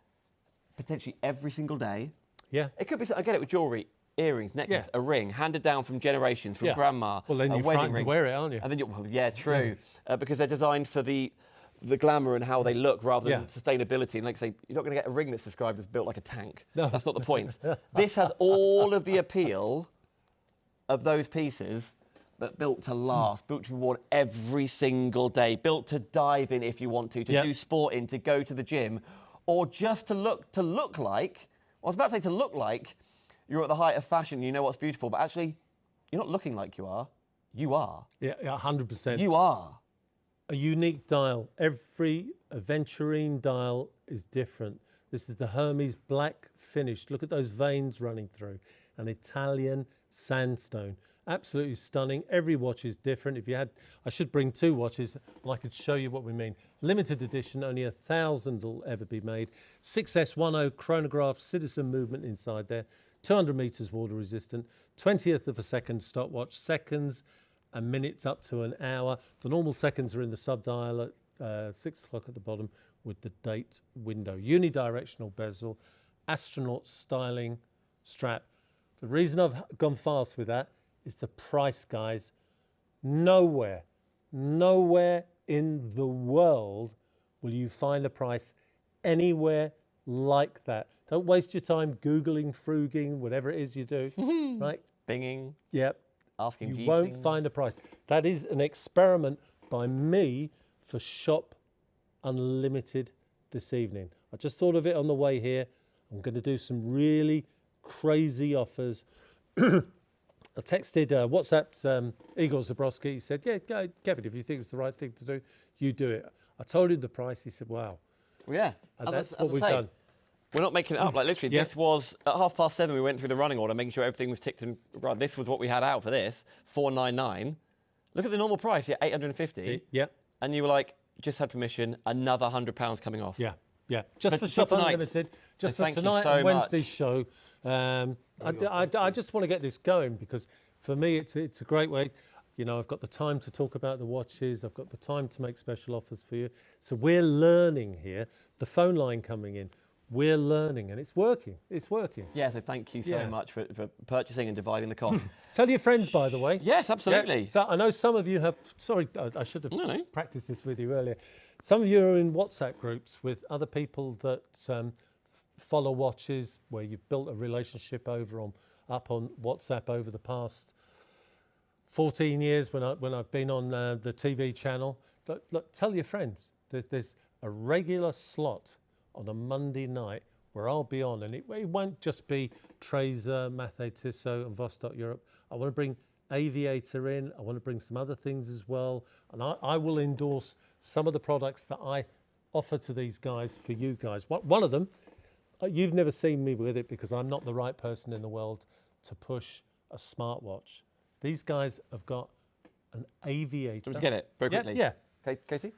potentially every single day. Yeah. It could be, I get it with jewellery, earrings, necklace, a ring, handed down from generations, from grandma. Well, then you're frightened to wear it, aren't you? And then true. Because they're designed for the glamour and how they look rather than sustainability. And like I say, you're not going to get a ring that's described as built like a tank. No. That's not the point. This has all of the appeal of those pieces, but built to last, built to be worn every single day, built to dive in if you want to do sport in, to go to the gym, or just to look like, I was about to say to look like you're at the height of fashion, you know what's beautiful, but actually, you're not looking like you are. You are. Yeah, 100%. You are. a unique dial. Every aventurine dial is different. This is the Hermes black finish. Look at those veins running through. An Italian sandstone. Absolutely stunning. Every watch is different. If you had, I should bring 2 watches and I could show you what we mean. Limited edition, only 1,000 will ever be made. 6S10 chronograph, citizen movement inside there. 200 meters water resistant. 20th of a second stopwatch. Seconds and minutes up to an hour. The normal seconds are in the sub-dial at 6 o'clock at the bottom with the date window. Unidirectional bezel, astronaut styling strap. The reason I've gone fast with that is the price, guys. Nowhere in the world will you find a price anywhere like that. Don't waste your time Googling, fruging, whatever it is you do, right? Binging. Yep. Asking You won't find a price. That is an experiment by me for Shop Unlimited this evening. I just thought of it on the way here. I'm going to do some really crazy offers. I texted, WhatsApped Igor Zabrowski. He said, yeah, go, Kevin, if you think it's the right thing to do, you do it. I told him the price. He said, wow. Well, yeah. And that's what we've done. We're not making it up. Like, literally, this was at 7:30, we went through the running order, making sure everything was ticked and right. This was what we had out for this, 499. Look at the normal price, yeah, 850. Yeah. And you were like, just had permission, another £100 coming off. Yeah. Yeah, just for Shop tonight. Unlimited, just So for tonight so and Wednesday's much. show. I just want to get this going because for me it's a great way. You know, I've got the time to talk about the watches. I've got the time to make special offers for you. So we're learning here. The phone line coming in. We're learning and it's working. It's working. Yeah, so thank you so much for purchasing and dividing the cost. Tell your friends, by the way. Yes, absolutely. Yeah. So I know some of you have, sorry, I should have practiced this with you earlier. Some of you are in WhatsApp groups with other people that follow watches where you've built a relationship up on WhatsApp over the past 14 years when I've been on the TV channel. Look, tell your friends. There's a regular slot on a Monday night where I'll be on, and it won't just be Traser, Mathey-Tissot and Vostok-Europe. I want to bring Aviator in. I want to bring some other things as well. And I will endorse some of the products that I offer to these guys for you guys. One of them, you've never seen me with it because I'm not the right person in the world to push a smartwatch. These guys have got an Aviator. Let's get it very quickly. Yeah. Katie?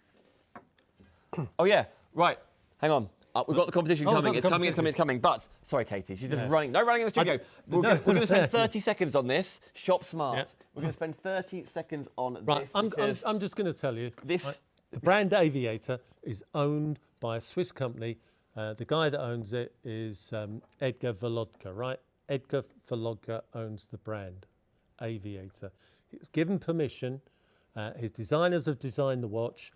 Oh, yeah. Right. Hang on. We've got the competition coming. It's coming. But, sorry, Katie, she's just running. No running in the studio. We're going to spend 30 seconds on this. Shop smart. Yeah. We're going to spend 30 seconds on this. I'm just going to tell you. The brand Aviator is owned by a Swiss company. The guy that owns it is Edgar Volodka, right? Edgar Volodka owns the brand Aviator. He's given permission. His designers have designed the watch.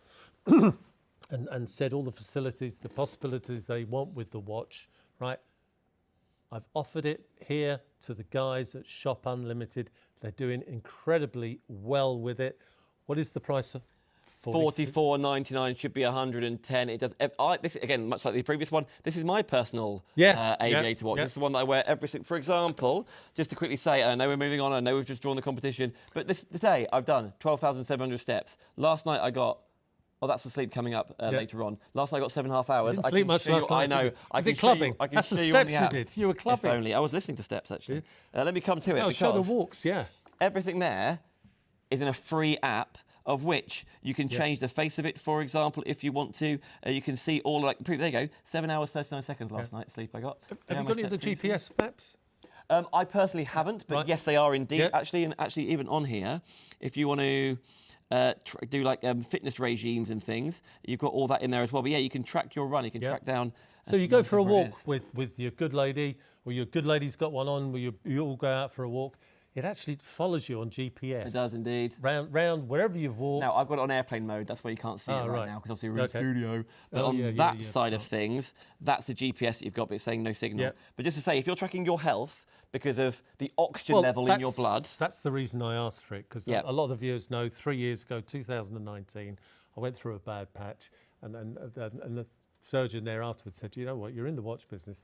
And said all the facilities, the possibilities they want with the watch, right? I've offered it here to the guys at Shop Unlimited. They're doing incredibly well with it. What is the price of? $44.99 should be 110. It does. This again, much like the previous one. This is my personal Aviator watch. This is the one that I wear every single. For example, just to quickly say, I know we're moving on. I know we've just drawn the competition, but today I've done 12,700 steps. Last night I got. Oh, that's the sleep coming up later on. Last night I got 7.5 hours. Didn't sleep much last night. I know. Was it clubbing? That's the steps you did. You were clubbing. If only. I was listening to steps, actually. Let me come to it. Oh, show the walks, yeah. Everything there is in a free app of which you can change the face of it, for example, if you want to. You can see all, like, there you go, 7 hours, 39 seconds last night sleep I got. Have you got any of the GPS maps? I personally haven't, but yes, they are indeed. Actually, and actually even on here, if you want to do like fitness regimes and things, you've got all that in there as well. But yeah, you can track your run. You can track down. So you go for a walk with your good lady, or your good lady's got one on, where you all go out for a walk. It actually follows you on GPS. It does indeed. Round wherever you've walked. Now, I've got it on airplane mode. That's why you can't see it right now, because obviously we're in the studio. But on that side of things, that's the GPS that you've got, but it's saying no signal. Yeah. But just to say, if you're tracking your health because of the oxygen level in your blood. That's the reason I asked for it, because a lot of the viewers know 3 years ago, 2019, I went through a bad patch, and the surgeon there afterwards said, you know what, you're in the watch business.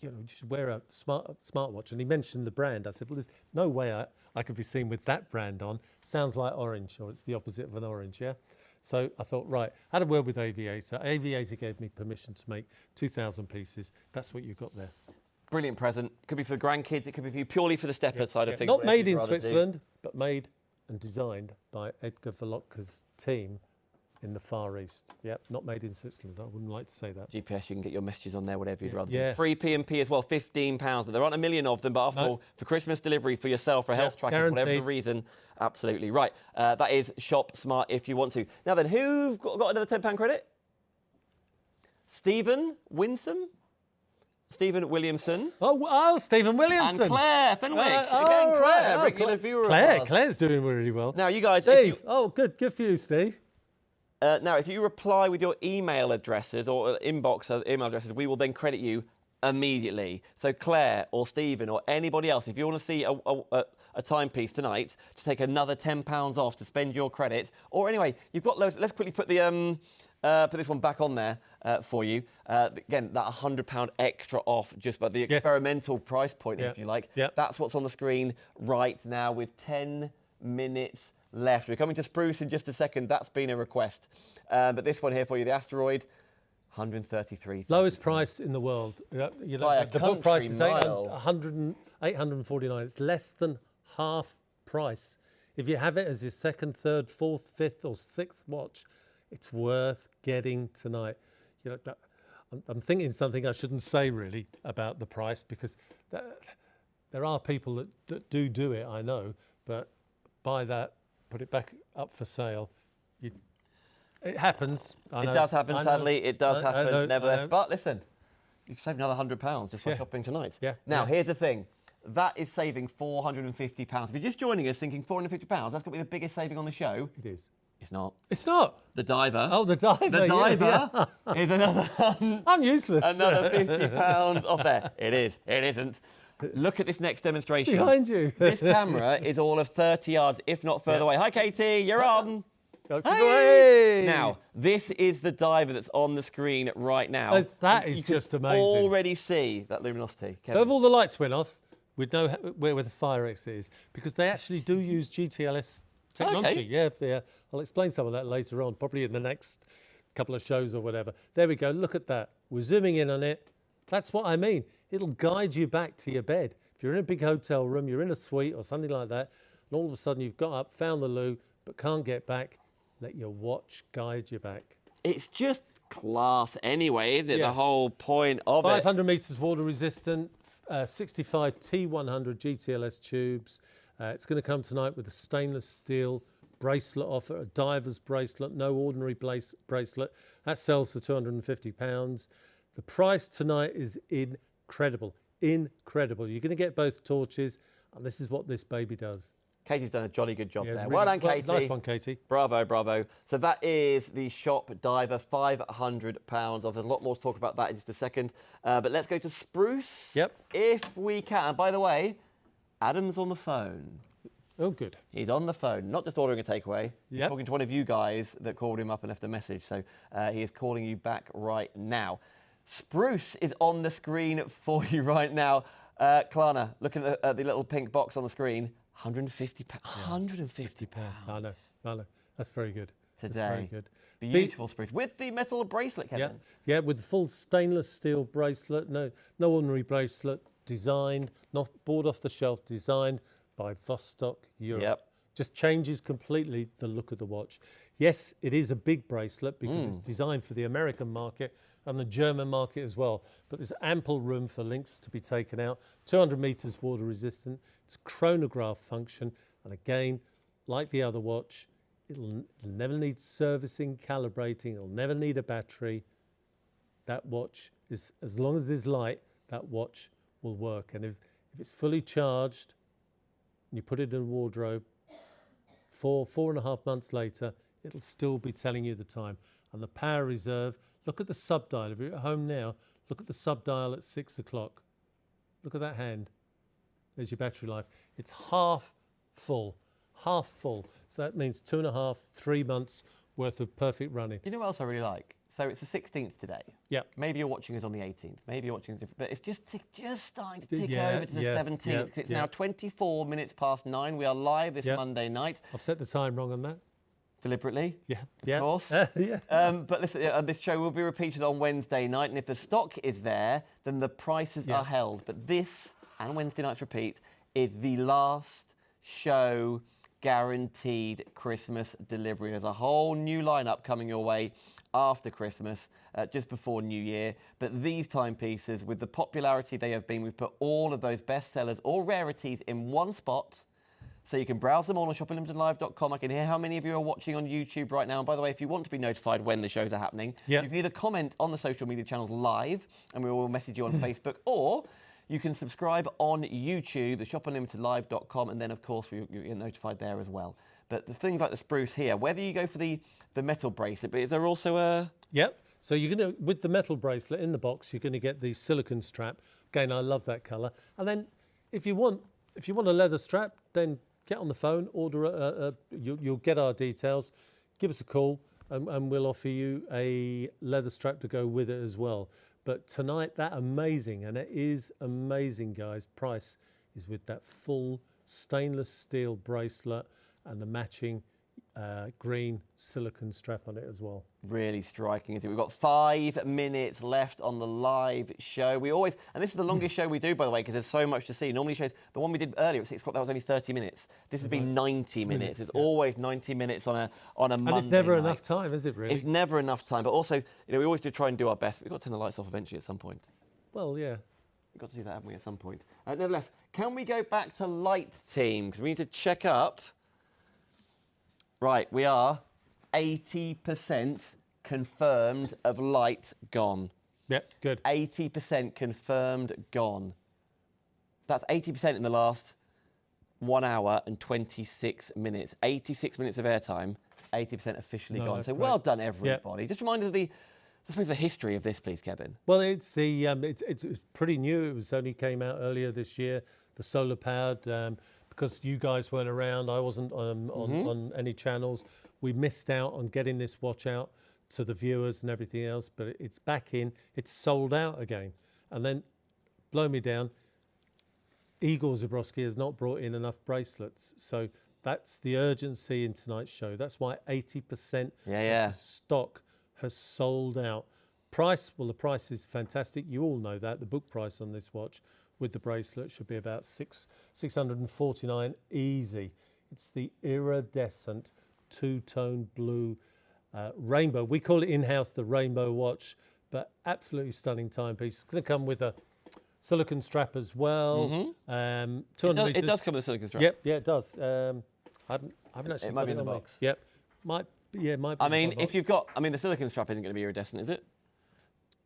you should wear a smartwatch. And he mentioned the brand. I said, well, there's no way I could be seen with that brand on. Sounds like orange, or it's the opposite of an orange, yeah? So I thought, right, had a word with Aviator. Aviator gave me permission to make 2,000 pieces. That's what you've got there. Brilliant present. Could be for the grandkids. It could be for you purely for the stepper side of things. Not made in Switzerland, but made and designed by Edgar Verlotka's team in the Far East. Yep, not made in Switzerland. I wouldn't like to say that. GPS, you can get your messages on there, whatever you'd rather Yeah. do. Free P&P as well, £15. But there aren't a million of them. But after all, for Christmas delivery for yourself, for health trackers, whatever the reason, absolutely. Right, that is Shop Smart if you want to. Now then, who've got another £10 credit? Stephen Winsome? Stephen Williamson. Oh, Stephen Williamson. And Claire Fenwick. Again, Claire, regular viewer of ours. Claire's doing really well. Now, you guys... Steve, good for you, Steve. Now, if you reply with your email addresses or inbox email addresses, we will then credit you immediately. So Claire or Stephen or anybody else, if you want to see a timepiece tonight to take another £10 off to spend your credit, or anyway, you've got loads. Let's quickly put the put this one back on there for you. Again, that £100 extra off just by the experimental price point, if you like. That's what's on the screen right now with 10 minutes left. We're coming to Spruce in just a second. That's been a request. But this one here for you, the asteroid, 133. Lowest price in the world. By a the book price is mile. 849. It's less than half price. If you have it as your second, third, fourth, fifth, or sixth watch, it's worth getting tonight. I'm thinking something I shouldn't say really about the price, because there are people that do it, I know, but buy that, put it back up for sale. It happens. It does happen, sadly. It does happen, nevertheless. But listen, you can save another £100 just by shopping tonight. Now, here's the thing. That is saving £450. If you're just joining us thinking £450, that's got to be the biggest saving on the show. It is. It's not. It's not. The diver. Oh, the diver. The diver is another... I'm useless. Another £50 off there. It is. It isn't. Look at this next demonstration. It's behind you. This camera is all of 30 yards, if not further away. Hi, Katie. You're on. Hey. Now, this is the diver that's on the screen right now. That is just amazing. You can already see that luminosity. Kevin. So if all the lights went off, we'd know where the fire exit is, because they actually do use GTLS technology. Yeah, I'll explain some of that later on, probably in the next couple of shows or whatever. There we go. Look at that. We're zooming in on it. That's what I mean. It'll guide you back to your bed. If you're in a big hotel room, you're in a suite or something like that, and all of a sudden you've got up, found the loo, but can't get back, let your watch guide you back. It's just class anyway, isn't it? The whole point of 500 metres water resistant, 65 T100 GTLS tubes. It's going to come tonight with a stainless steel bracelet offer, a diver's bracelet, no ordinary bracelet. That sells for £250. The price tonight is incredible. Incredible. You're going to get both torches, and this is what this baby does. Katie's done a jolly good job there. Really, well done, Katie. Nice one, Katie. Bravo, bravo. So that is the Shop Diver, £500 off. There's a lot more to talk about that in just a second. But let's go to Spruce. Yep. If we can. And by the way, Adam's on the phone. Oh, good. He's on the phone, not just ordering a takeaway. He's talking to one of you guys that called him up and left a message. So he is calling you back right now. Spruce is on the screen for you right now. Klarna, looking at the little pink box on the screen. £150. £150. I know. That's very good. Today. That's very good. Beautiful Spruce. With the metal bracelet, Kevin. Yeah, with the full stainless steel bracelet. No ordinary bracelet. Designed, not bought off the shelf, designed by Vostok-Europe. Yep. Just changes completely the look of the watch. Yes, it is a big bracelet because it's designed for the American market and the German market as well. But there's ample room for links to be taken out. 200 metres water resistant. It's chronograph function. And again, like the other watch, it'll never need servicing, calibrating. It'll never need a battery. That watch is, as long as there's light, that watch will work. And if it's fully charged, and you put it in a wardrobe, 4.5 months later, it'll still be telling you the time. And the power reserve, look at the sub-dial. If you're at home now, look at the sub-dial at 6 o'clock. Look at that hand. There's your battery life. It's half full. So that means 2.5, 3 months worth of perfect running. You know what else I really like? So it's the 16th today. Yeah. Maybe you're watching us on the 18th. Maybe you're watching us different, but it's just starting to tick Yeah, over to the yes, 17th. yeah, 'Cause it's yeah. now 24 minutes past 9. We are live this Yeah. Monday night. I've set the time wrong on that. Deliberately. Yeah. Of course. Yeah. But listen, this show will be repeated on Wednesday night, and if the stock is there, then the prices are held. But this, and Wednesday night's repeat, is the last show guaranteed Christmas delivery. There's a whole new lineup coming your way after Christmas, just before New Year. But these timepieces, with the popularity they have been, we've put all of those bestsellers or rarities in one spot. So you can browse them all on shoppinglimitedlive.com. I can hear how many of you are watching on YouTube right now. And by the way, if you want to be notified when the shows are happening, you can either comment on the social media channels live, and we will message you on Facebook, or you can subscribe on YouTube, the shoppinglimitedlive.com, and then, of course, you get notified there as well. But the things like the Spruce here, whether you go for the metal bracelet, but is there also a... Yep. So you're going to, with the metal bracelet in the box, you're going to get the silicone strap. Again, I love that colour. And then if you want a leather strap, then get on the phone, order you'll get our details, give us a call, and we'll offer you a leather strap to go with it as well. But tonight, that amazing, and it is amazing, guys, price is with that full stainless steel bracelet and the matching green silicone strap on it as well. Really striking, isn't it? We've got 5 minutes left on the live show. We always, and this is the longest show we do, by the way, because there's so much to see. Normally shows, the one we did earlier at 6 o'clock, that was only 30 minutes. This has been 90 minutes. It's always 90 minutes on a Monday And it's never night. enough time, is it, really? It's never enough time. But also, we always do try and do our best. We've got to turn the lights off eventually at some point. Well, yeah. We've got to do that, haven't we, at some point? Nevertheless, can we go back to light team? Because we need to check up. Right, we are 80% confirmed of light gone. Yep, good. 80% confirmed gone. That's 80% in the last 1 hour and 26 minutes. 86 minutes of airtime, 80% officially gone. So great. well done, everybody. Just remind us of I suppose, the history of this, please, Kevin. Well, it's it's pretty new. It was only came out earlier this year. The solar powered, because you guys weren't around. I wasn't on any channels. We missed out on getting this watch out to the viewers and everything else. But it's back in. It's sold out again. And then, blow me down. Igor Zabrowski has not brought in enough bracelets, so that's the urgency in tonight's show. That's why 80% of stock has sold out. Price, well, the price is fantastic. You all know that. The book price on this watch with the bracelet should be about $649 easy. It's the iridescent two-tone blue rainbow. We call it in-house the rainbow watch, but absolutely stunning timepiece. It's going to come with a silicone strap as well. 200 meters. It does come with a silicone strap. Yep, yeah, it does. I haven't actually. It might be in the box. Yep, might be. I mean, if you've got, the silicone strap isn't going to be iridescent, is it?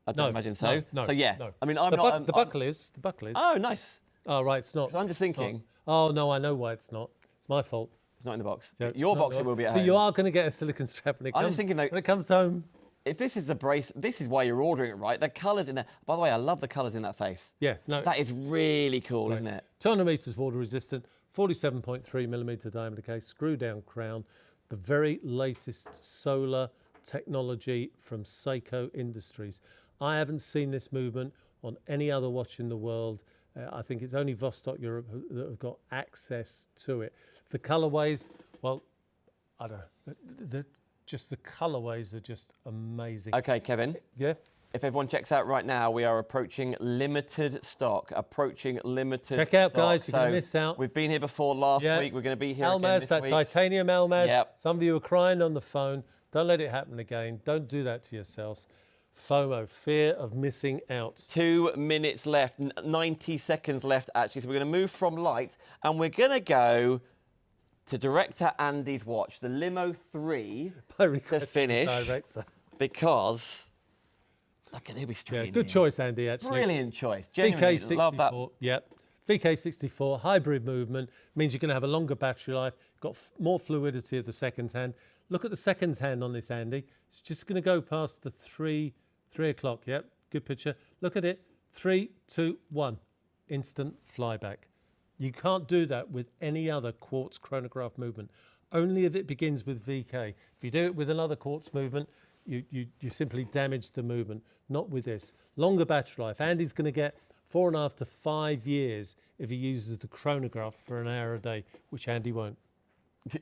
I don't imagine so. No, so yeah, no. I mean, I'm not. The buckle is. The buckle is. Oh, nice. Oh, right, it's not. 'Cause I'm just thinking. Oh no, I know why it's not. It's my fault. It's not in the box. No, Your box it will be at home. But you are going to get a silicone strap when it comes. I'm just thinking though, when it comes home. if this is a brace, this is why you're ordering it, right? The colours in there. By the way, I love the colours in that face. Yeah, no. That is really cool, isn't it? 200 meters water resistant, 47.3 millimeter diameter case, screw down crown, the very latest solar technology from Seiko Industries. I haven't seen this movement on any other watch in the world. I think it's only Vostok-Europe that have got access to it. The colorways, well, I don't know. The colorways are just amazing. Okay, Kevin. Yeah. If everyone checks out right now, we are approaching limited stock. Check out, guys. You're going to miss out. We've been here before last week. We're going to be here again this that week. titanium Almaz. Yep. Some of you are crying on the phone. Don't let it happen again. Don't do that to yourselves. FOMO, fear of missing out. 2 minutes left, 90 seconds left, actually. So we're going to move from light, and we're going to go to director Andy's watch, the Limo 3, the finish, director. Because, look, he'll be straight Yeah, good choice, Andy, actually. Brilliant choice. Genuinely VK64, love that. Yep. VK64, hybrid movement, means you're going to have a longer battery life, got more fluidity of the second hand. Look at the second hand on this, Andy. It's just going to go past the 3 o'clock. Yep, good picture. Look at it. 3, 2, 1. Instant flyback. You can't do that with any other quartz chronograph movement. only if it begins with VK. If you do it with another quartz movement, you simply damage the movement, not with this. Longer battery life. Andy's going to get 4.5 to 5 years if he uses the chronograph for an hour a day, which Andy won't.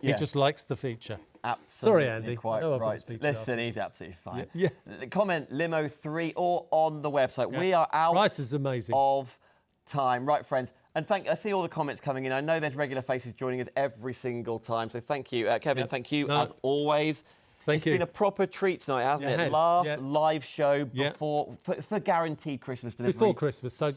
Yeah. He just likes the feature. Absolutely. Sorry, Andy. Quite No, I've got right. a speech Listen, after. he's absolutely fine. Yeah. Comment Limo 3 or on the website. Yeah. We are out Price is amazing. of time. Right, friends. And I see all the comments coming in. I know there's regular faces joining us every single time. So thank you. Kevin, thank you as always. Thank you. It's been a proper treat tonight, hasn't it? has, Last live show Yeah. before for guaranteed Christmas delivery. Before Christmas. So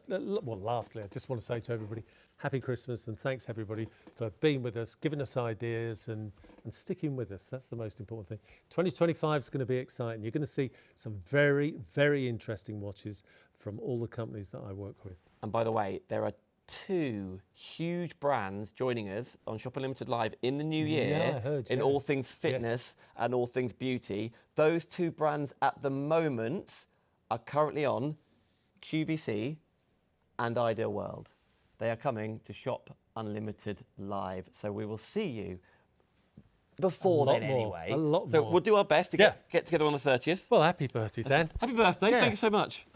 lastly, I just want to say to everybody, happy Christmas and thanks everybody for being with us, giving us ideas and sticking with us. That's the most important thing. 2025 is going to be exciting. You're going to see some very, very interesting watches from all the companies that I work with. And by the way, there are 2 huge brands joining us on Shop Unlimited Live in the new year Yeah, I heard, in all things fitness and all things beauty. Those 2 brands at the moment are currently on QVC and Ideal World. They are coming to Shop Unlimited Live. So we will see you before then anyway. A lot so more. we'll do our best to get together on the 30th. Well, happy birthday, Dan. Happy birthday. Yeah. Thank you so much.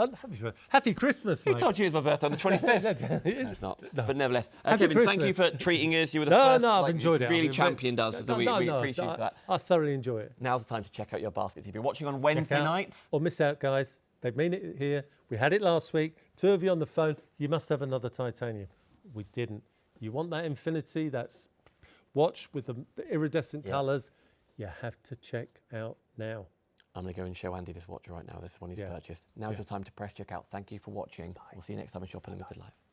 Happy Christmas, Who mate. told you it was my birthday on the 25th? No, It's not. No. But nevertheless, Happy Kevin, thank you Christmas. for treating us. You were the No, first. I've enjoyed it. Really I've championed us, so we appreciate that. I thoroughly enjoy it. Now's the time to check out your baskets. If you're watching on Wednesday night, Or miss out, guys. They mean it here. We had it last week. 2 of you on the phone. You must have another titanium. We didn't. You want that infinity, that's watch with the iridescent colours. You have to check out now. I'm going to go and show Andy this watch right now. This is one he's purchased. Now's your time to press check out. Thank you for watching. We'll see you next time on Shop Unlimited Live.